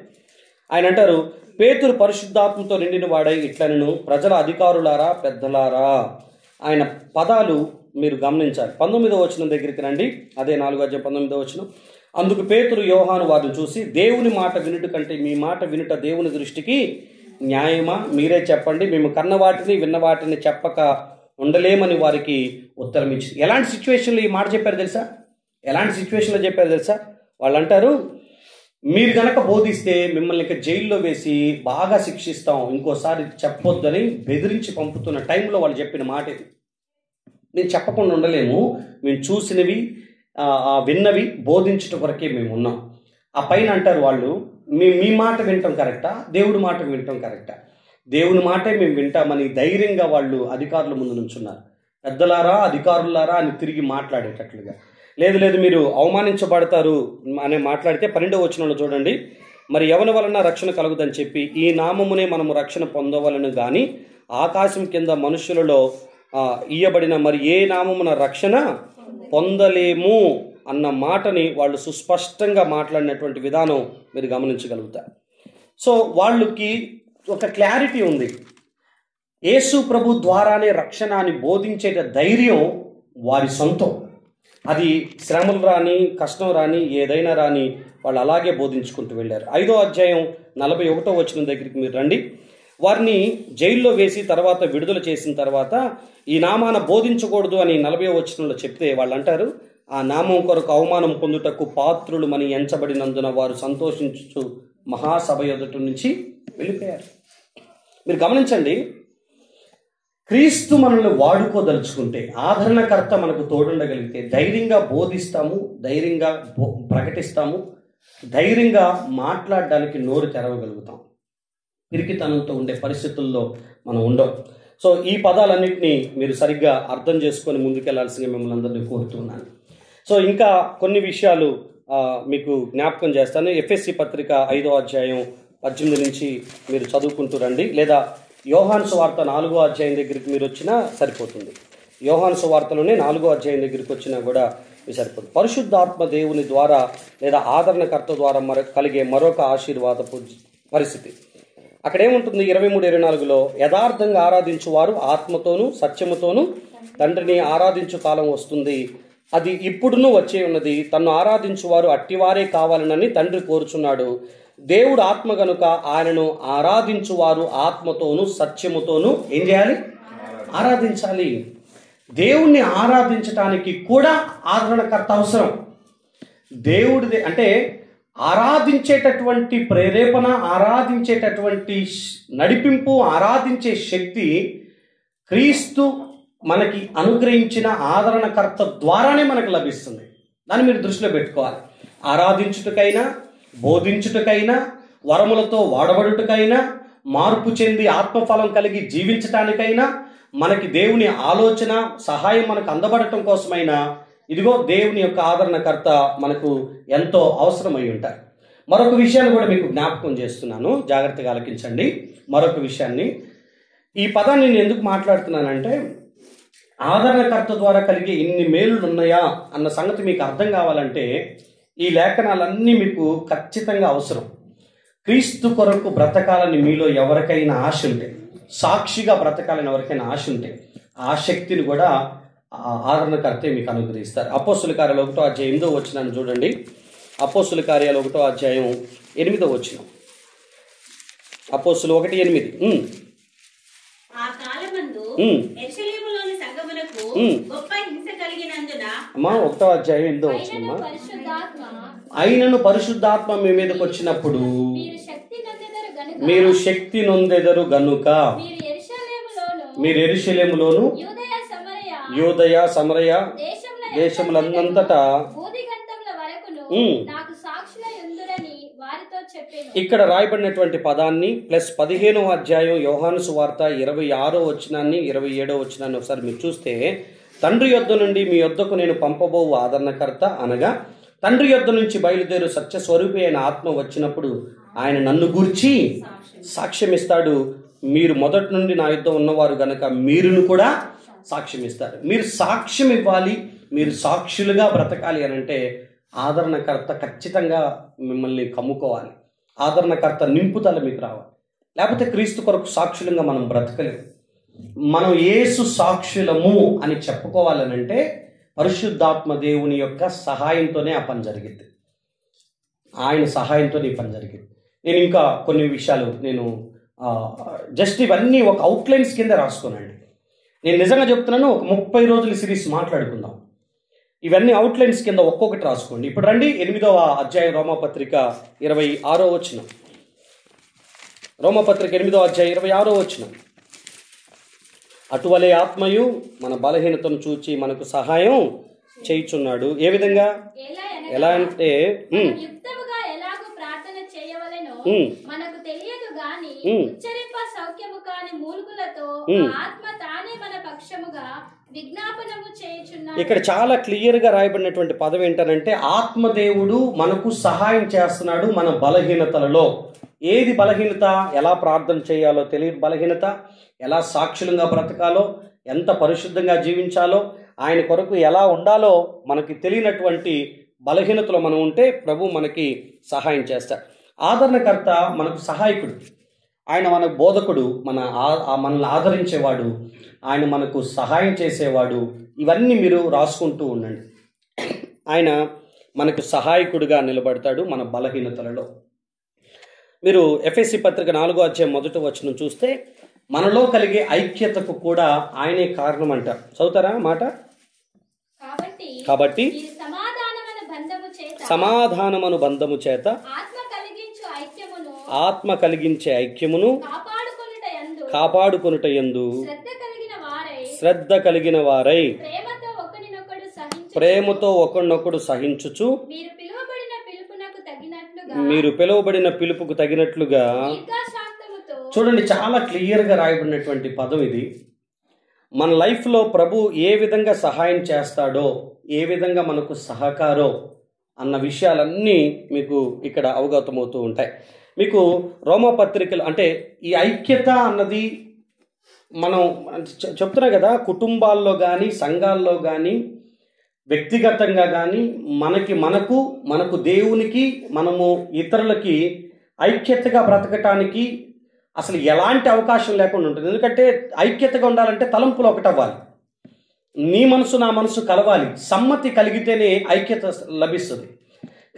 A: ఆయన అంటారు, పేతురు పరిశుద్ధాత్మతో నిండిన వాడై ఇట్లనెను, ప్రజల అధికారులారా, పెద్దలారా. ఆయన పదాలు మీరు గమనించాలి. 19వ వచనం దగ్గరికి రండి. అదే 4వ అధ్యాయం 19వ వచనం. అందుకు పేతురు యోహాను వారిని చూసి, దేవుని మాట వినుట కంటే మీ మాట వినుట దేవుని దృష్టికి న్యాయమా? మీరే చెప్పండి. మేము కన్న వాటిని విన్న వాటిని చెప్పక ఉండలేమని వారికి ఉత్తరం ఇచ్చింది. ఎలాంటి సిచ్యువేషన్లో ఈ మాట చెప్పారు తెలుసా? వాళ్ళు అంటారు, మీరు గనక బోధిస్తే మిమ్మల్ని ఇక జైల్లో వేసి బాగా శిక్షిస్తాం, ఇంకోసారి చెప్పొద్దని బెదిరించి పంపుతున్న టైంలో వాళ్ళు చెప్పిన మాట ఇది. నేను చెప్పకుండా ఉండలేము, మేము చూసినవి విన్నవి బోధించటం వరకే మేము ఉన్నాం. ఆ పైన అంటారు వాళ్ళు, మీ మాట వినటం కరెక్టా, దేవుడి మాట వినటం కరెక్టా? దేవుని మాటే మేము వింటామని ధైర్యంగా వాళ్ళు అధికారుల ముందు నుంచున్నారు. పెద్దలారా, అధికారులారా అని తిరిగి మాట్లాడేటట్లుగా. లేదు లేదు మీరు అవమానించబడతారు అని మాట్లాడితే 12వ వచనంలో చూడండి, మరి ఎవరి వలన రక్షణ కలుగుదని చెప్పి ఈ నామమునే మనము రక్షణ పొందవలను కానీ ఆకాశం కింద మనుషులలో ఇయ్యబడిన మరి ఏ నామమున రక్షణ పొందలేము అన్న మాటని వాళ్ళు సుస్పష్టంగా మాట్లాడినటువంటి విధానం మీరు గమనించగలుగుతారు. సో వాళ్ళకి ఒక క్లారిటీ ఉంది. యేసు ప్రభు ద్వారానే రక్షణ అని బోధించే ధైర్యం వారి సొంతం. అది శ్రమలు రాని, కష్టం రాని, ఏదైనా రాని వాళ్ళు అలాగే బోధించుకుంటూ వెళ్ళారు. 5వ అధ్యాయం 41వ వచనం దగ్గరికి మీరు రండి. వారిని జైల్లో వేసి తర్వాత విడుదల చేసిన తర్వాత ఈ నామాన బోధించకూడదు అని 40వ వచనంలో చెప్తే వాళ్ళు అంటారు, ఆ నామం కొరకు అవమానం పొందుటకు పాత్రులు మని ఎంచబడినందున వారు సంతోషించు మహాసభ ఎదుటి నుంచి వెళ్ళిపోయారు. మీరు గమనించండి, క్రీస్తు మనల్ని వాడుకోదలుచుకుంటే, ఆదరణకర్త మనకు తోడుండగలిగితే ధైర్యంగా బోధిస్తాము, ధైర్యంగా ప్రకటిస్తాము, ధైర్యంగా మాట్లాడడానికి నోరు తెరవగలుగుతాం. పిరికితనంతో ఉండే పరిస్థితుల్లో మనం ఉండం. సో ఈ పదాలన్నింటినీ మీరు సరిగ్గా అర్థం చేసుకొని ముందుకెళ్లాల్సిందిగా మిమ్మల్ని అందరినీ కోరుతున్నాను. సో ఇంకా కొన్ని విషయాలు మీకు జ్ఞాపకం చేస్తాను. ఎఫ్ఎస్సి పత్రిక 5వ అధ్యాయం 18 నుంచి మీరు చదువుకుంటూ రండి, లేదా యోహాను సువార్త 4వ అధ్యాయం దగ్గరికి మీరు వచ్చినా సరిపోతుంది. యోహాను సువార్తలోనే 4వ అధ్యాయం దగ్గరికి వచ్చినా కూడా మీరు సరిపోతుంది. పరిశుద్ధాత్మ దేవుని ద్వారా లేదా ఆదరణకర్త ద్వారా కలిగే మరొక ఆశీర్వాదపు పరిస్థితి అక్కడ ఏముంటుంది? 23-24లో యథార్థంగా ఆరాధించువారు ఆత్మతోనూ సత్యముతోనూ తండ్రిని ఆరాధించు కాలం వస్తుంది, అది ఇప్పుడును వచ్చే ఉన్నది. తన్ను ఆరాధించువారు అట్టివారే కావాలనని తండ్రి కోరుచున్నాడు. దేవుడు ఆత్మ గనుక ఆయనను ఆరాధించువారు ఆత్మతోనూ సత్యముతోనూ ఏం చేయాలి? ఆరాధించాలి. దేవుణ్ణి ఆరాధించటానికి కూడా ఆదరణకర్త అవసరం. దేవుడిది అంటే ఆరాధించేటటువంటి ప్రేరేపణ, ఆరాధించేటటువంటి నడిపింపు, ఆరాధించే శక్తి క్రీస్తు మనకి అనుగ్రహించిన ఆదరణకర్త ద్వారానే మనకు లభిస్తుంది. దాన్ని మీరు దృష్టిలో పెట్టుకోవాలి. ఆరాధించుటకైనా, బోధించుటకైనా, వరములతో వాడబడుటకైనా, మార్పు చెంది ఆత్మఫలం కలిగి జీవించటానికైనా, మనకి దేవుని ఆలోచన సహాయం మనకు అందబడటం కోసమైనా ఇదిగో దేవుని యొక్క ఆదరణకర్త మనకు ఎంతో అవసరమై ఉంటారు. మరొక విషయాన్ని కూడా మీకు జ్ఞాపకం చేస్తున్నాను, జాగ్రత్తగా ఆలకించండి. మరొక విషయాన్ని, ఈ పదాన్ని నేను ఎందుకు మాట్లాడుతున్నానంటే, ఆదరణకర్త ద్వారా కలిగే ఇన్ని మేలులు ఉన్నాయా అన్న సంగతి మీకు అర్థం కావాలంటే ఈ లేఖనాలన్నీ మీకు ఖచ్చితంగా అవసరం. క్రీస్తు కొరకు బ్రతకాలని మీలో ఎవరికైనా ఆశ ఉంటే, సాక్షిగా బ్రతకాలని ఎవరికైనా ఆశ ఉంటే, ఆ శక్తిని కూడా ఆదరణకర్తే మీకు అనుగ్రహిస్తారు. అపోస్తుల కార్యాలు 1వ అధ్యాయం 8వ వచనాన్ని చూడండి. అపోస్తుల కార్యాలు 1వ అధ్యాయం 8వ వచనం. అపోస్తులు 1:8.
C: ఆ కాలమందు యెరూషలేములోని సంఘమునకు గొప్ప హింస కలిగినందున,
A: అమ్మా 1వ అధ్యాయం 8వ వచనం. అయినను పరిశుద్ధాత్మ మీ మీదకి వచ్చినప్పుడు మీరు శక్తి నొందెదరు గనుక మీరు యెరూషలేములోను యూదయ సమరయ దేశములంతటా. ఇక్కడ రాయబడినటువంటి పదాన్ని ప్లస్ 15వ అధ్యాయం యోహాను సువార్త 26వ వచనాన్ని 27వ వచనాన్ని ఒకసారి మీరు చూస్తే, తండ్రి యొద్ద నుండి మీ యొద్దకు నేను పంపబోవు ఆదరణకర్త అనగా తండ్రి యొద్ద నుంచి బయలుదేరు సత్యస్వరూపి అయిన ఆత్మ వచ్చినప్పుడు ఆయన నన్ను గూర్చి సాక్ష్యం ఇస్తాడు. మీరు మొదటి నుండి నా యొద్ద ఉన్నవారు గనక మీరును కూడా సాక్ష్యం ఇస్తారు. మీరు సాక్ష్యం ఇవ్వాలి, మీరు సాక్షులుగా బ్రతకాలి అని అంటే ఆదరణకర్త ఖచ్చితంగా మిమ్మల్ని కమ్ముకోవాలి. ఆదరణకర్త నింపుదల మీకు రావాలి. లేకపోతే క్రీస్తు కొరకు సాక్షులంగా మనం బ్రతకలేము. మనం యేసు సాక్షులము అని చెప్పుకోవాలనంటే పరిశుద్ధాత్మ దేవుని యొక్క సహాయంతోనే ఆ పని జరిగింది. ఆయన సహాయంతోనే ఈ పని జరిగింది. నేను ఇంకా కొన్ని విషయాలు నేను జస్ట్ ఇవన్నీ ఒక అవుట్లైన్స్ కింద రాసుకోనండి. నేను నిజంగా చెప్తున్నాను, ఒక 30 రోజుల సిరీస్ మాట్లాడుకుందాం. ఇవన్నీ అవుట్లైన్స్ కింద ఒక్కొక్కటి రాసుకోండి. ఇప్పుడు రండి 8వ అధ్యాయం రోమాపత్రిక 26వ వచనం. రోమాపత్రిక 8వ అధ్యాయం 26వ వచనం. అటువలే ఆత్మయు మన బలహీనతను చూచి మనకు సహాయం చేయుచున్నాడు. ఏ విధంగా? ఎలా అంటే
B: మనకు తెలియదు గాని ఉచ్చరింప సౌఖ్యము కాని మూలుగులతో ఆత్మ తానే మన పక్షముగా విజ్ఞాపనము చేయుచున్నాను.
A: ఇక్కడ చాలా క్లియర్గా రాయబడినటువంటి పదం ఏంటనంటే ఆత్మదేవుడు మనకు సహాయం చేస్తున్నాడు మన బలహీనతలలో. ఏది బలహీనత? ఎలా ప్రార్థన చేయాలో తెలియని బలహీనత, ఎలా సాక్షులంగా బ్రతకాలో, ఎంత పరిశుద్ధంగా జీవించాలో, ఆయన కొరకు ఎలా ఉండాలో మనకి తెలియనటువంటి బలహీనతలో మనం ఉంటే ప్రభు మనకి సహాయం చేస్తాడు. ఆదరణకర్త మనకు సహాయకుడు, ఆయన మన బోధకుడు, మనల్ని ఆదరించేవాడు, ఆయన మనకు సహాయం చేసేవాడు. ఇవన్నీ మీరు రాసుకుంటూ ఉండండి. ఆయన మనకు సహాయకుడిగా నిలబడతాడు మన బలహీనతలలో. మీరు ఎఫెసీ పత్రిక 4వ అధ్యాయం 1వ వచనం చూస్తే మనలో కలిగే ఐక్యతకు కూడా ఆయనే కారణం అంట. చదువుతారా మాట? కాబట్టి సమాధానమను బంధము చేత ఆత్మ కలిగించే ఐక్యమును కాపాడుకొనుట యందు శ్రద్ధ కలిగిన వారై ప్రేమతో ఒకరినొకడు సహించుచు మీరు పిలువబడిన పిలుపుకు తగినట్లుగా. చూడండి, చాలా క్లియర్గా రాయబడినటువంటి పదం ఇది. మన లైఫ్లో ప్రభు ఏ విధంగా సహాయం చేస్తాడో, ఏ విధంగా మనకు సహకారో అన్న విషయాలన్నీ మీకు ఇక్కడ అవగతమవుతూ ఉంటాయి. మీకు రోమపత్రికలు అంటే ఈ ఐక్యత అన్నది మనం చెప్తున్నా కదా, కుటుంబాల్లో కానీ సంఘాల్లో కానీ వ్యక్తిగతంగా కానీ మనకు దేవునికి మనము ఇతరులకి ఐక్యతగా బ్రతకటానికి అసలు ఎలాంటి అవకాశం లేకుండా ఉంటుంది. ఎందుకంటే ఐక్యతగా ఉండాలంటే తలంపులు ఒకటి అవ్వాలి, నీ మనసు నా మనసు కలవాలి, సమ్మతి కలిగితేనే ఐక్యత లభిస్తుంది.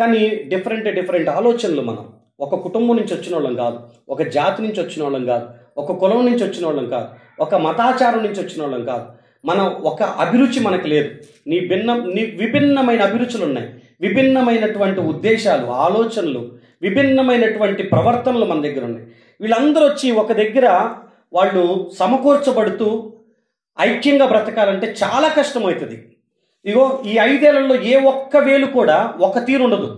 A: కానీ డిఫరెంట్ ఆలోచనలు, మనం ఒక కుటుంబం నుంచి వచ్చిన వాళ్ళం కాదు, ఒక జాతి నుంచి వచ్చిన వాళ్ళం కాదు, ఒక కులం నుంచి వచ్చిన వాళ్ళం కాదు, ఒక మతాచారం నుంచి వచ్చిన వాళ్ళం కాదు. మనం ఒక అభిరుచి మనకు లేదు, నీ విభిన్నమైన అభిరుచులు ఉన్నాయి, విభిన్నమైనటువంటి ఉద్దేశాలు, ఆలోచనలు, విభిన్నమైనటువంటి ప్రవర్తనలు మన దగ్గర ఉన్నాయి. వీళ్ళందరూ వచ్చి ఒక దగ్గర వాళ్ళు సమకూర్చబడుతూ ఐక్యంగా బ్రతకాలంటే చాలా కష్టమవుతుంది. ఇగో ఈ 5 ఏళ్లలో ఏ ఒక్క వేలు కూడా ఒక తీరు ఉండదు,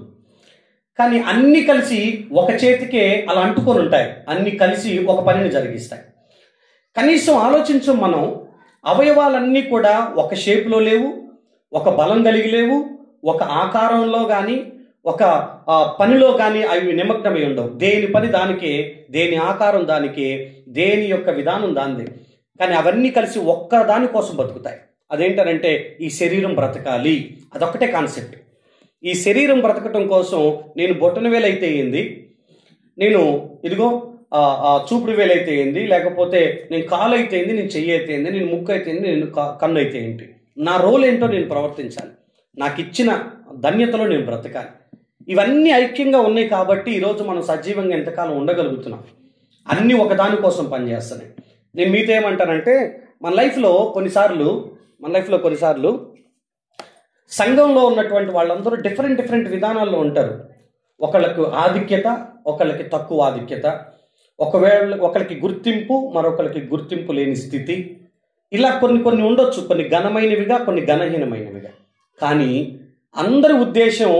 A: కానీ అన్నీ కలిసి ఒక చేతికే అలా అంటుకొని ఉంటాయి, అన్నీ కలిసి ఒక పనిని జరిగిస్తాయి. కనీసం ఆలోచించం, మనం అవయవాలన్నీ కూడా ఒక షేప్లో లేవు, ఒక బలం కలిగి లేవు, ఒక ఆకారంలో కానీ ఒక పనిలో కానీ అవి నిమగ్నమై ఉండవు. దేని పని దానికే, దేని ఆకారం దానికే, దేని యొక్క విధానం దానిదే. కానీ అవన్నీ కలిసి ఒక్క దానికోసం బతుకుతాయి. అదేంటనంటే ఈ శరీరం బ్రతకాలి, అదొక్కటే కాన్సెప్ట్. ఈ శరీరం బ్రతకటం కోసం నేను బొట్టన వేలైతే ఏంది, నేను ఇదిగో చూపుడు వేలైతే ఏంది, లేకపోతే నేను కాలు అయితే ఏంది, నేను చెయ్యి అయితే ఏంది, నేను ముక్కు అయితే ఏంది, నేను కన్ను అయితే ఏంటి, నా రోల్ ఏంటో నేను ప్రవర్తించాలి, నాకు ఇచ్చిన ధన్యతలో నేను బ్రతకాలి. ఇవన్నీ ఐక్యంగా ఉన్నాయి కాబట్టి ఈరోజు మనం సజీవంగా ఎంతకాలం ఉండగలుగుతున్నాం. అన్నీ ఒకదాని కోసం పనిచేస్తున్నాయి. నేను మీతో ఏమంటానంటే మన లైఫ్లో కొన్నిసార్లు సంఘంలో ఉన్నటువంటి వాళ్ళందరూ డిఫరెంట్ విధానాల్లో ఉంటారు. ఒకళ్ళకి ఆధిక్యత, ఒకళ్ళకి తక్కువ ఆధిక్యత, ఒకళ్ళకి గుర్తింపు, మరొకరికి గుర్తింపు లేని స్థితి, ఇలా కొన్ని ఉండొచ్చు. కొన్ని ఘనమైనవిగా, కొన్ని ఘనహీనమైనవిగా. కానీ అందరి ఉద్దేశం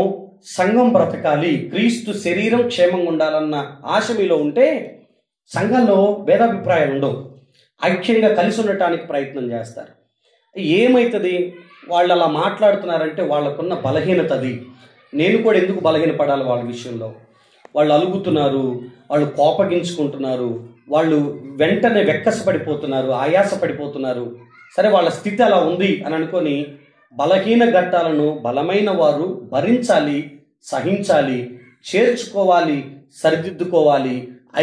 A: సంఘం బ్రతకాలి, క్రీస్తు శరీరం క్షేమంగా ఉండాలన్న ఆశ మీలో ఉంటే సంఘంలో భేదాభిప్రాయాలు ఉండవు, ఐక్యంగా కలిసి ఉండటానికి ప్రయత్నం చేస్తారు. ఏమవుతుంది, వాళ్ళు అలా మాట్లాడుతున్నారంటే వాళ్ళకున్న బలహీనత అది. నేను కూడా ఎందుకు బలహీనపడాలి వాళ్ళ విషయంలో? వాళ్ళు అలుగుతున్నారు, వాళ్ళు కోపగించుకుంటున్నారు, వాళ్ళు వెంటనే వెక్కసపడిపోతున్నారు, ఆయాసపడిపోతున్నారు. సరే, వాళ్ళ స్థితి అలా ఉంది అని అనుకొని బలహీన ఘట్టాలను బలమైన వారు భరించాలి, సహించాలి, చేర్చుకోవాలి, సరిదిద్దుకోవాలి.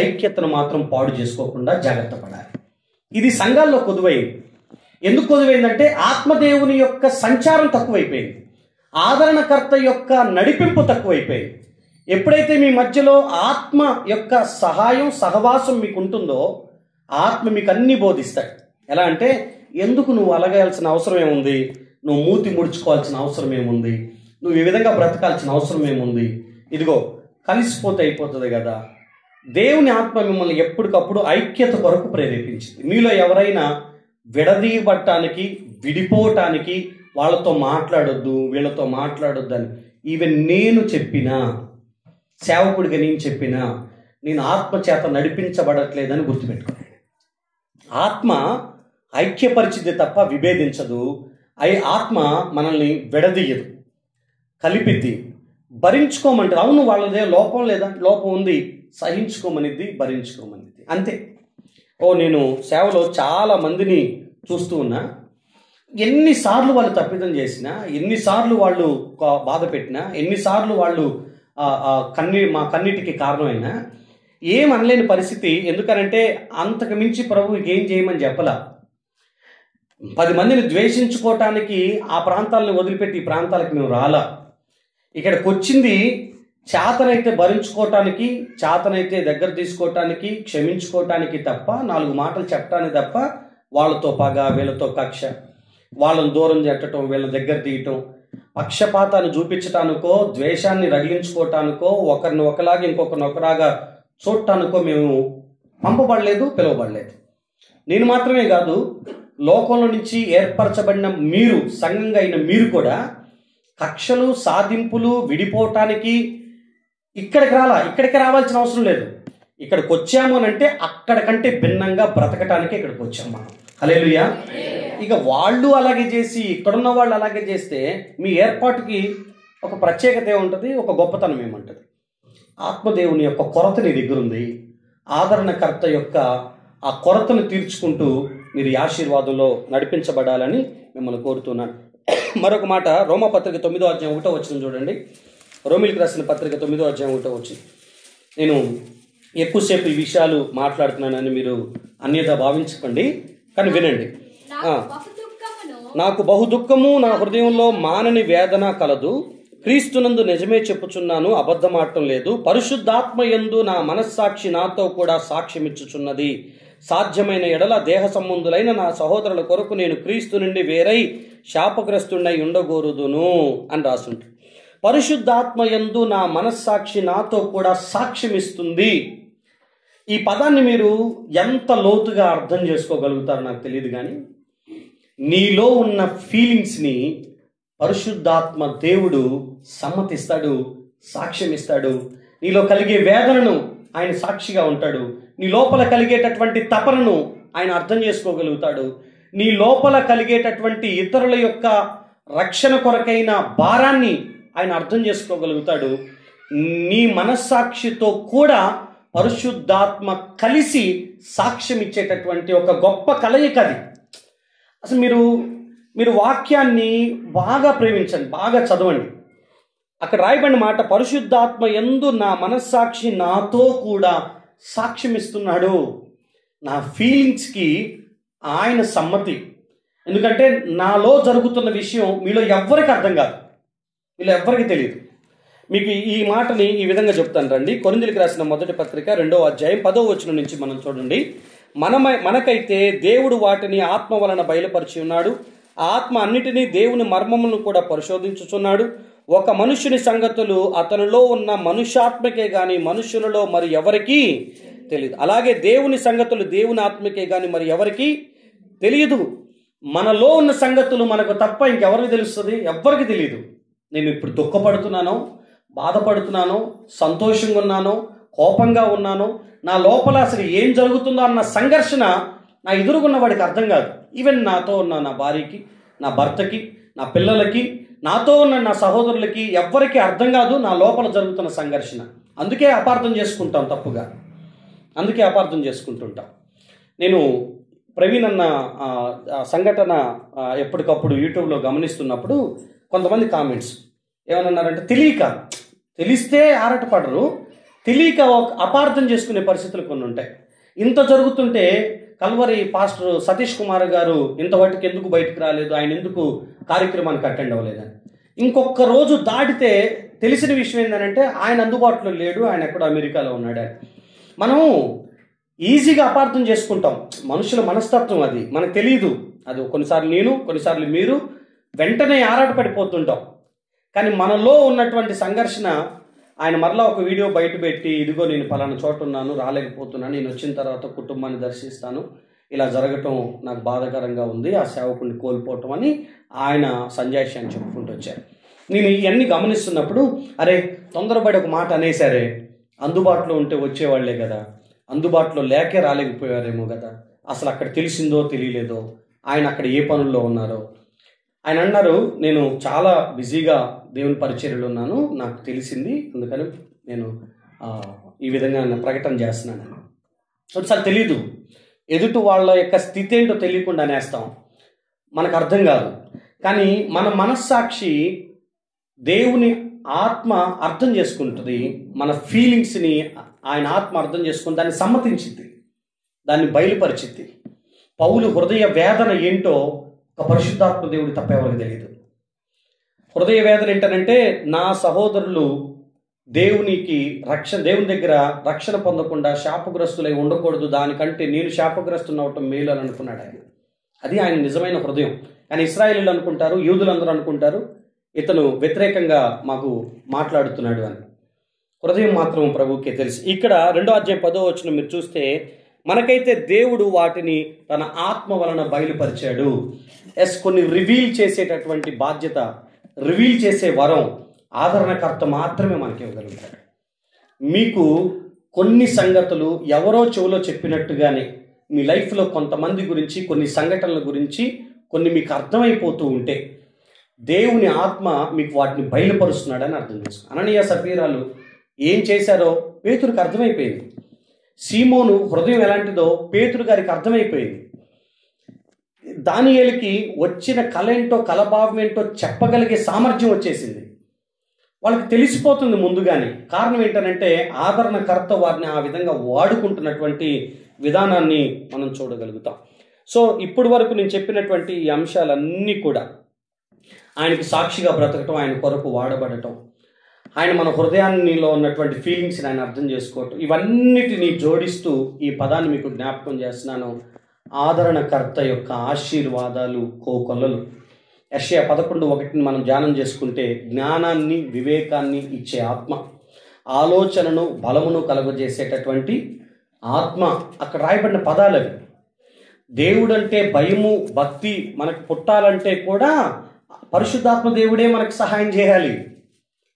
A: ఐక్యతను మాత్రం పాడు చేసుకోకుండా జాగ్రత్త పడాలి. ఇది సంఘాల్లో కొదువైంది. ఎందుకు కొదువైందంటే ఆత్మదేవుని యొక్క సంచారం తక్కువైపోయింది, ఆదరణకర్త యొక్క నడిపింపు తక్కువైపోయింది. ఎప్పుడైతే మీ మధ్యలో ఆత్మ యొక్క సహాయం, సహవాసం మీకు ఉంటుందో ఆత్మ మీకు అన్నీ బోధిస్తాడు. ఎలా అంటే, ఎందుకు నువ్వు అలగాల్సిన అవసరం ఏముంది, నువ్వు మూతి ముడుచుకోవాల్సిన అవసరం ఏముంది, నువ్వు ఈ విధంగా బ్రతకాల్సిన అవసరం ఏముంది, ఇదిగో కలిసిపోతే అయిపోతుంది కదా. దేవుని ఆత్మ మిమ్మల్ని ఎప్పటికప్పుడు ఐక్యత కొరకు ప్రేరేపించింది. మీలో ఎవరైనా విడదీయబట్టానికి, విడిపోవటానికి, వాళ్ళతో మాట్లాడొద్దు, వీళ్ళతో మాట్లాడొద్దు అని ఈవెన్ నేను చెప్పినా, సేవకుడిగా నేను చెప్పినా, నేను ఆత్మ చేత నడిపించబడట్లేదని గుర్తుపెట్టుకోండి. ఆత్మ ఐక్యపరిచితే తప్ప విభేదించదు. ఆత్మ మనల్ని విడదీయదు, కలిపిద్ది. భరించుకోమంటారు. అవును, వాళ్ళదే లోపం లేదా, లోపం ఉంది, సహించుకోమనిద్ది, భరించుకోమనిద్ది, అంతే. నేను సేవలో చాలా మందిని చూస్తూ ఉన్నా. ఎన్నిసార్లు వాళ్ళు తప్పిదం చేసినా, ఎన్నిసార్లు వాళ్ళు బాధ పెట్టినా, ఎన్నిసార్లు వాళ్ళు మా కన్నీటికి కారణమైనా ఏమనలేని పరిస్థితి. ఎందుకనంటే అంతకు మించి ప్రభు ఏం చేయమని చెప్పలా. 10 మందిని ద్వేషించుకోవటానికి ఆ ప్రాంతాలను వదిలిపెట్టి ఈ ప్రాంతాలకు మేము రాలా. ఇక్కడికి వచ్చింది చేతనైతే భరించుకోవటానికి, చేతనైతే దగ్గర తీసుకోవటానికి, క్షమించుకోవటానికి తప్ప, 4 మాటలు చెప్పటానికి తప్ప వాళ్ళతో పగ, వీళ్ళతో కక్ష, వాళ్ళని దూరం పెట్టడం, వీళ్ళని దగ్గర తీయటం, పక్షపాతాన్ని చూపించటానికో, ద్వేషాన్ని రగిలించుకోవటానికో, ఒకరిని ఒకలాగా ఇంకొకరిని ఒకలాగా చూడటానికో మేము పంపబడలేదు, పిలువబడలేదు. నేను మాత్రమే కాదు, లోకంలో నుంచి ఏర్పరచబడిన మీరు, సంఘంగా అయిన మీరు కూడా కక్షలు, సాధింపులు, విడిపోవటానికి ఇక్కడికి రావాల్సిన అవసరం లేదు. ఇక్కడికి వచ్చాము అని అంటే అక్కడికంటే భిన్నంగా బ్రతకటానికి ఇక్కడికి వచ్చాము మనం. హల్లెలూయా. ఇక వాళ్ళు అలాగే చేసి, ఇక్కడున్న వాళ్ళు అలాగే చేస్తే మీ ఏర్పాటుకి ఒక ప్రత్యేకత ఏముంటుంది, ఒక గొప్పతనం ఏముంటుంది. ఆత్మదేవుని యొక్క కొరత నీ దగ్గర ఉంది. ఆదరణకర్త యొక్క ఆ కొరతను తీర్చుకుంటూ మీరు ఈ ఆశీర్వాదంలో నడిపించబడాలని మిమ్మల్ని కోరుతున్నాను. మరొక మాట, రోమాపత్రిక 9వ అధ్యాయం 1వ వచనం చూడండి. రోమిలికి రాసిన పత్రిక 9వ అధ్యాయం 1వ వచనం. నేను ఎక్కువసేపు ఈ విషయాలు మాట్లాడుతున్నానని మీరు అన్యథా భావించకండి, కానీ వినండి. నాకు బహు దుఃఖము నా హృదయంలో మానని వేదన కలదు. క్రీస్తునందు నిజమే చెప్పుచున్నాను, అబద్ధమాడటం లేదు. పరిశుద్ధాత్మ యందు నా మనస్సాక్షి నాతో కూడా సాక్ష్యమిచ్చుచున్నది. సాధ్యమైన ఎడల దేహ సంబంధులైన నా సహోదరుల కొరకు నేను క్రీస్తు నుండి వేరై శాపగ్రస్తుడై ఉండగోరుదును అని రాసుంటాడు. పరిశుద్ధాత్మ యందు నా మనస్సాక్షి నాతో కూడా సాక్ష్యమిస్తుంది. ఈ పదాన్ని మీరు ఎంత లోతుగా అర్థం చేసుకోగలుగుతారో నాకు తెలియదు, కానీ నీలో ఉన్న ఫీలింగ్స్ని పరిశుద్ధాత్మ దేవుడు సమ్మతిస్తాడు, సాక్ష్యం ఇస్తాడు. నీలో కలిగే వేదనను ఆయన సాక్షిగా ఉంటాడు. నీ లోపల కలిగేటటువంటి తపనను ఆయన అర్థం చేసుకోగలుగుతాడు. నీ లోపల కలిగేటటువంటి ఇతరుల యొక్క రక్షణ కొరకైన భారాన్ని ఆయన అర్థం చేసుకోగలుగుతాడు. నీ మనస్సాక్షితో కూడా పరిశుద్ధాత్మ కలిసి సాక్ష్యం ఇచ్చేటటువంటి ఒక గొప్ప కలయిక అది. అసలు మీరు వాక్యాన్ని బాగా ప్రేమించండి, బాగా చదవండి. అక్కడ రాయబడిన మాట, పరిశుద్ధాత్మ యందు నా మనస్సాక్షి నాతో కూడా సాక్ష్యం ఇస్తున్నాడు. నా ఫీలింగ్స్కి ఆయన సమ్మతి. ఎందుకంటే నాలో జరుగుతున్న విషయం మీలో ఎవ్వరికి అర్థం కాదు, మీలో ఎవ్వరికి తెలియదు. మీకు ఈ మాటని ఈ విధంగా చెప్తాను రండి. కొరింథీయులకు రాసిన మొదటి పత్రిక 2వ అధ్యాయం 10వ వచనం నుంచి మనం చూడండి. మనకైతే దేవుడు వాటిని ఆత్మ వలన బయలుపరిచి ఉన్నాడు. ఆ ఆత్మ అన్నిటినీ దేవుని మర్మములను కూడా పరిశోధించుచున్నాడు. ఒక మనుష్యుని సంగతులు అతనిలో ఉన్న మనుష్యాత్మకే గాని మనుషులలో మరి ఎవరికీ తెలియదు. అలాగే దేవుని సంగతులు దేవుని ఆత్మకే గాని మరి ఎవరికీ తెలియదు. మనలో ఉన్న సంగతులు మనకు తప్ప ఇంకెవరికి తెలుస్తుంది? ఎవ్వరికి తెలియదు. నేను ఇప్పుడు దుఃఖపడుతున్నానో, బాధపడుతున్నానో, సంతోషంగా ఉన్నానో, కోపంగా ఉన్నానో, నా లోపల అసలు ఏం జరుగుతుందో అన్న సంఘర్షణ నా ఎదురుగున్న వాడికి అర్థం కాదు. ఈవెన్ నాతో ఉన్న నా భార్యకి, నా భర్తకి, నా పిల్లలకి, నాతో ఉన్న నా సహోదరులకి ఎవ్వరికీ అర్థం కాదు నా లోపల జరుగుతున్న సంఘర్షణ. అందుకే అపార్థం చేసుకుంటాం, తప్పుగా అందుకే అపార్థం చేసుకుంటుంటాం. నేను ప్రవీణ్ అన్న సంఘటన ఎప్పటికప్పుడు యూట్యూబ్లో గమనిస్తున్నప్పుడు కొంతమంది కామెంట్స్ ఏమన్నారంటే, తెలిస్తే ఆరాటపడరు, తెలియక అపార్థం చేసుకునే పరిస్థితులు కొన్ని ఉంటాయి. ఇంత జరుగుతుంటే కల్వరి పాస్టర్ సతీష్ కుమార్ గారు ఇంతవాటికి ఎందుకు బయటకు రాలేదు, ఆయన ఎందుకు కార్యక్రమానికి అటెండ్ అవ్వలేదని. ఇంకొక రోజు దాటితే తెలిసిన విషయం ఏంటంటే ఆయన అందుబాటులో లేడు, ఆయన ఎక్కడో అమెరికాలో ఉన్నాడు. మనం ఈజీగా అపార్థం చేసుకుంటాం. మనుషుల మనస్తత్వం అది, మనకు తెలియదు. అది కొన్నిసార్లు నేను, కొన్నిసార్లు మీరు వెంటనే ఆరాటపడిపోతుంటాం. కానీ మనలో ఉన్నటువంటి సంఘర్షణ ఆయన మరలా ఒక వీడియో బయట పెట్టి, ఇదిగో నేను పలానా చోట ఉన్నాను, రాలేకపోతున్నాను, నేను వచ్చిన తర్వాత కుటుంబాన్ని దర్శిస్తాను, ఇలా జరగటం నాకు బాధాకరంగా ఉంది, ఆ సేవకుడిని కోల్పోవటం అని ఆయన సంజాయిషి చెప్పుకుంటూ వచ్చారు. నేను ఇవన్నీ గమనిస్తున్నప్పుడు, అరే తొందరపడి ఒక మాట అనేసారే, అందుబాటులో ఉంటే వచ్చేవాళ్లే కదా, అందుబాటులో లేకే రాలేకపోయారేమో కదా, అసలు అక్కడ తెలిసిందో తెలియలేదో, ఆయన అక్కడ ఏ పనుల్లో ఉన్నారో. ఆయన అన్నారు, నేను చాలా బిజీగా దేవుని పరిచర్యలో ఉన్నాను, నాకు తెలిసింది, అందుకని నేను ఈ విధంగా ప్రకటన చేస్తున్నాను. ఒకసారి తెలీదు, ఎదుటి వాళ్ళ యొక్క స్థితి ఏంటో తెలియకుండా అనేస్తాం, మనకు అర్థం కాదు. కానీ మన మనస్సాక్షి దేవుని ఆత్మ అర్థం చేసుకుంటుంది, మన ఫీలింగ్స్ని ఆయన ఆత్మ అర్థం చేసుకుని దాన్ని సమ్మతించింది, దాన్ని బయలుపరిచింది. పౌలు హృదయ వేదన ఏంటో ఒక పరిశుద్ధాత్మ దేవుడు తప్ప ఎవరికి తెలియదు. హృదయ వేదన ఏంటనంటే, నా సహోదరులు దేవుని దగ్గర రక్షణ పొందకుండా శాపగ్రస్తులై ఉండకూడదు, దానికంటే నేను శాపగ్రస్తుని అవటం మేలు అని అనుకున్నాడు ఆయన. అది ఆయన నిజమైన హృదయం. కానీ ఇశ్రాయేలీలు అనుకుంటారు, యూదులందరూ అనుకుంటారు ఇతను వ్యతిరేకంగా మాకు మాట్లాడుతున్నాడు అని. హృదయం మాత్రం ప్రభువుకే తెలుసు. ఇక్కడ 2వ అధ్యాయం 10వ వచనం మీరు చూస్తే, మనకైతే దేవుడు వాటిని తన ఆత్మ వలన బయలుపరిచాడు. కొన్ని రివీల్ చేసేటటువంటి బాధ్యత, రివీల్ చేసే వరం ఆదరణకర్త మాత్రమే మనకి ఇవ్వగలుగుతాడు. మీకు కొన్ని సంగతులు ఎవరో చెవిలో చెప్పినట్టుగానే మీ లైఫ్లో కొంతమంది గురించి, కొన్ని సంఘటనల గురించి కొన్ని మీకు అర్థమైపోతూ ఉంటే దేవుని ఆత్మ మీకు వాటిని బయలుపరుస్తున్నాడని అర్థం చేసుకో. అననీయ సఫీరాలు ఏం చేశారో పేతురుకి అర్థమైపోయింది. సీమోను హృదయం ఎలాంటిదో పేతురు గారికి అర్థమైపోయింది. దానియేలుకి వచ్చిన కళ ఏంటో, కలభావం ఏంటో చెప్పగలిగే సామర్థ్యం వచ్చేసింది. వాళ్ళకి తెలిసిపోతుంది ముందుగానే. కారణం ఏంటంటే ఆదరణకర్త వారిని ఆ విధంగా వాడుకుంటున్నటువంటి విధానాన్ని మనం చూడగలుగుతాం. సో ఇప్పటి వరకు నేను చెప్పినటువంటి ఈ అంశాలన్నీ కూడా ఆయనకి సాక్షిగా బ్రతకటం, ఆయన కొరకు వాడబడటం, ఆయన మన హృదయాన్నిలో ఉన్నటువంటి ఫీలింగ్స్ని ఆయన అర్థం చేసుకోవటం, ఇవన్నిటినీ జోడిస్తూ ఈ పదాన్ని మీకు జ్ఞాపకం చేస్తున్నాను. ఆదరణకర్త యొక్క ఆశీర్వాదాలు కోకొల్లలు. యెషయా 11:1 మనం ధ్యానం చేసుకుంటే, జ్ఞానాన్ని వివేకాన్ని ఇచ్చే ఆత్మ, ఆలోచనను బలమును కలుగజేసేటటువంటి ఆత్మ. అక్కడ రాయబడిన పదాలు అవి. దేవుడంటే భయము భక్తి మనకు పుట్టాలంటే కూడా పరిశుద్ధాత్మ దేవుడే మనకు సహాయం చేయాలి.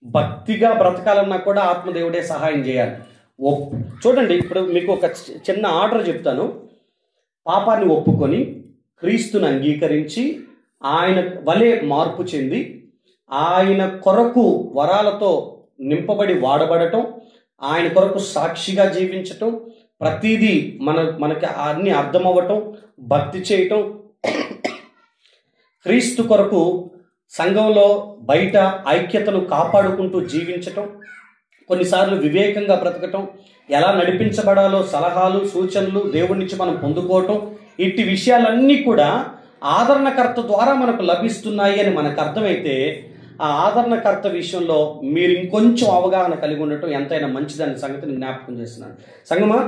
A: భక్తిగా బ్రతకాలన్నా కూడా ఆత్మదేవుడే సహాయం చేయాలి. చూడండి, ఇప్పుడు మీకు ఒక చిన్న ఆర్డర్ చెప్తాను. పాపాన్ని ఒప్పుకొని క్రీస్తుని అంగీకరించి ఆయన వలె మార్పు చెంది ఆయన కొరకు వరాలతో నింపబడి వాడబడటం, ఆయన కొరకు సాక్షిగా జీవించటం, ప్రతిదీ మనకి అన్ని అర్థమవ్వటం, భక్తి చేయటం, క్రీస్తు కొరకు సంఘంలో బయట ఐక్యతను కాపాడుకుంటూ జీవించటం, కొన్నిసార్లు వివేకంగా బ్రతకటం, ఎలా నడిపించబడాలో సలహాలు సూచనలు దేవుడి నుంచి మనం పొందుకోవటం, ఇట్టి విషయాలన్నీ కూడా ఆదరణకర్త ద్వారా మనకు లభిస్తున్నాయి అని మనకు అర్థమైతే, ఆ ఆదరణకర్త విషయంలో మీరు ఇంకొంచెం అవగాహన కలిగి ఉండటం ఎంతైనా మంచిదనే సంగతిని జ్ఞాపకం చేస్తున్నాను. సంగమా,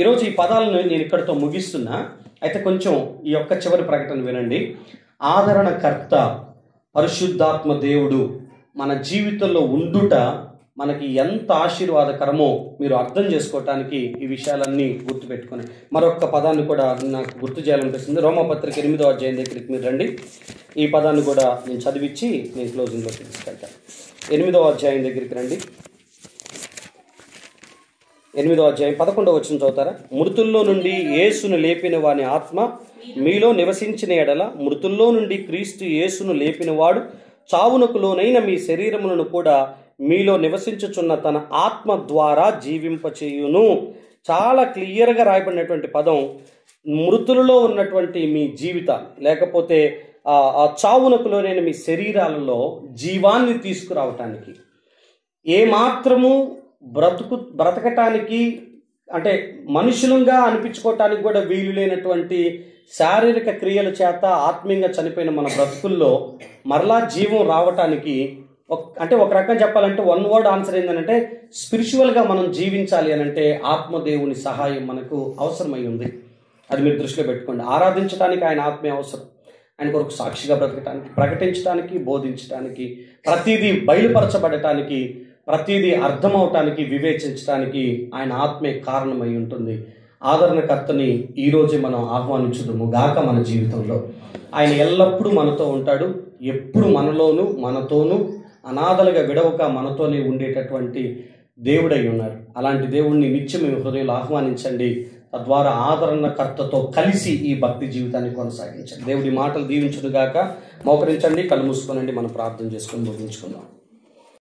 A: ఈరోజు ఈ పదాలను నేను ఇక్కడితో ముగిస్తున్నా. అయితే కొంచెం ఈ యొక్క చివరి ప్రకటన వినండి. ఆదరణకర్త పరిశుద్ధాత్మ దేవుడు మన జీవితంలో ఉండుట మనకి ఎంత ఆశీర్వాదకరమో మీరు అర్థం చేసుకోవటానికి ఈ విషయాలన్నీ గుర్తుపెట్టుకొని మరొక పదాన్ని కూడా నాకు గుర్తు చేయాలనిపిస్తుంది. రోమాపత్రిక 8వ అధ్యాయం దగ్గరికి మీరు రండి. ఈ పదాన్ని కూడా నేను చదివించి నేను క్లోజింగ్లో తీసుకెళ్తాను. 8వ అధ్యాయం దగ్గరికి రండి. 8వ అధ్యాయం 11వ వచనం చదువుతారా? మృతుల్లో నుండి యేసును లేపిన వాని ఆత్మ మీలో నివసించిన ఎడల, మృతుల్లో నుండి క్రీస్తు యేసును లేపినవాడు చావునకు లోనైన మీ శరీరములను కూడా మీలో నివసించుచున్న తన ఆత్మ ద్వారా జీవింపచేయును. చాలా క్లియర్గా రాయబడినటువంటి పదం. మృతులలో ఉన్నటువంటి మీ జీవితాలు, లేకపోతే ఆ చావునకు లోనైన మీ శరీరాలలో జీవాన్ని తీసుకురావటానికి, ఏమాత్రము బ్రతకటానికి అంటే మనుషులంగా అనిపించుకోవటానికి కూడా వీలు లేనటువంటి శారీరక క్రియల చేత ఆత్మీయంగా చనిపోయిన మన బ్రతుకుల్లో మరలా జీవం రావటానికి, అంటే ఒక రకంగా చెప్పాలంటే వన్ వర్డ్ ఆన్సర్ ఏంటంటే, స్పిరిచువల్గా మనం జీవించాలి అని అంటే ఆత్మదేవుని సహాయం మనకు అవసరమై ఉంది. అది మీరు దృష్టిలో పెట్టుకోండి. ఆరాధించడానికి ఆయన ఆత్మే అవసరం. ఆయన కొరకు సాక్షిగా బ్రతకటానికి, ప్రకటించడానికి, బోధించడానికి, ప్రతిదీ బయలుపరచబడటానికి, ప్రతిదీ అర్థమవటానికి, వివేచించడానికి ఆయన ఆత్మే కారణమై ఉంటుంది. ఆదరణకర్తని ఈరోజే మనం ఆహ్వానించుదాము గాక మన జీవితంలో. ఆయన ఎల్లప్పుడూ మనతో ఉంటాడు. ఎప్పుడు మనలోనూ మనతోనూ అనాథలుగా విడవక మనతోనే ఉండేటటువంటి దేవుడై ఉన్నాడు. అలాంటి దేవుణ్ణి నిత్యం మీ హృదయంలో ఆహ్వానించండి. తద్వారా ఆదరణకర్తతో కలిసి ఈ భక్తి జీవితాన్ని కొనసాగించండి. దేవుడి మాటలు దీవించును గాక. మోకరించండి, కళ్ళు మూసుకోనండి, మనం ప్రార్థన చేసుకొని ముగించుకుందాం.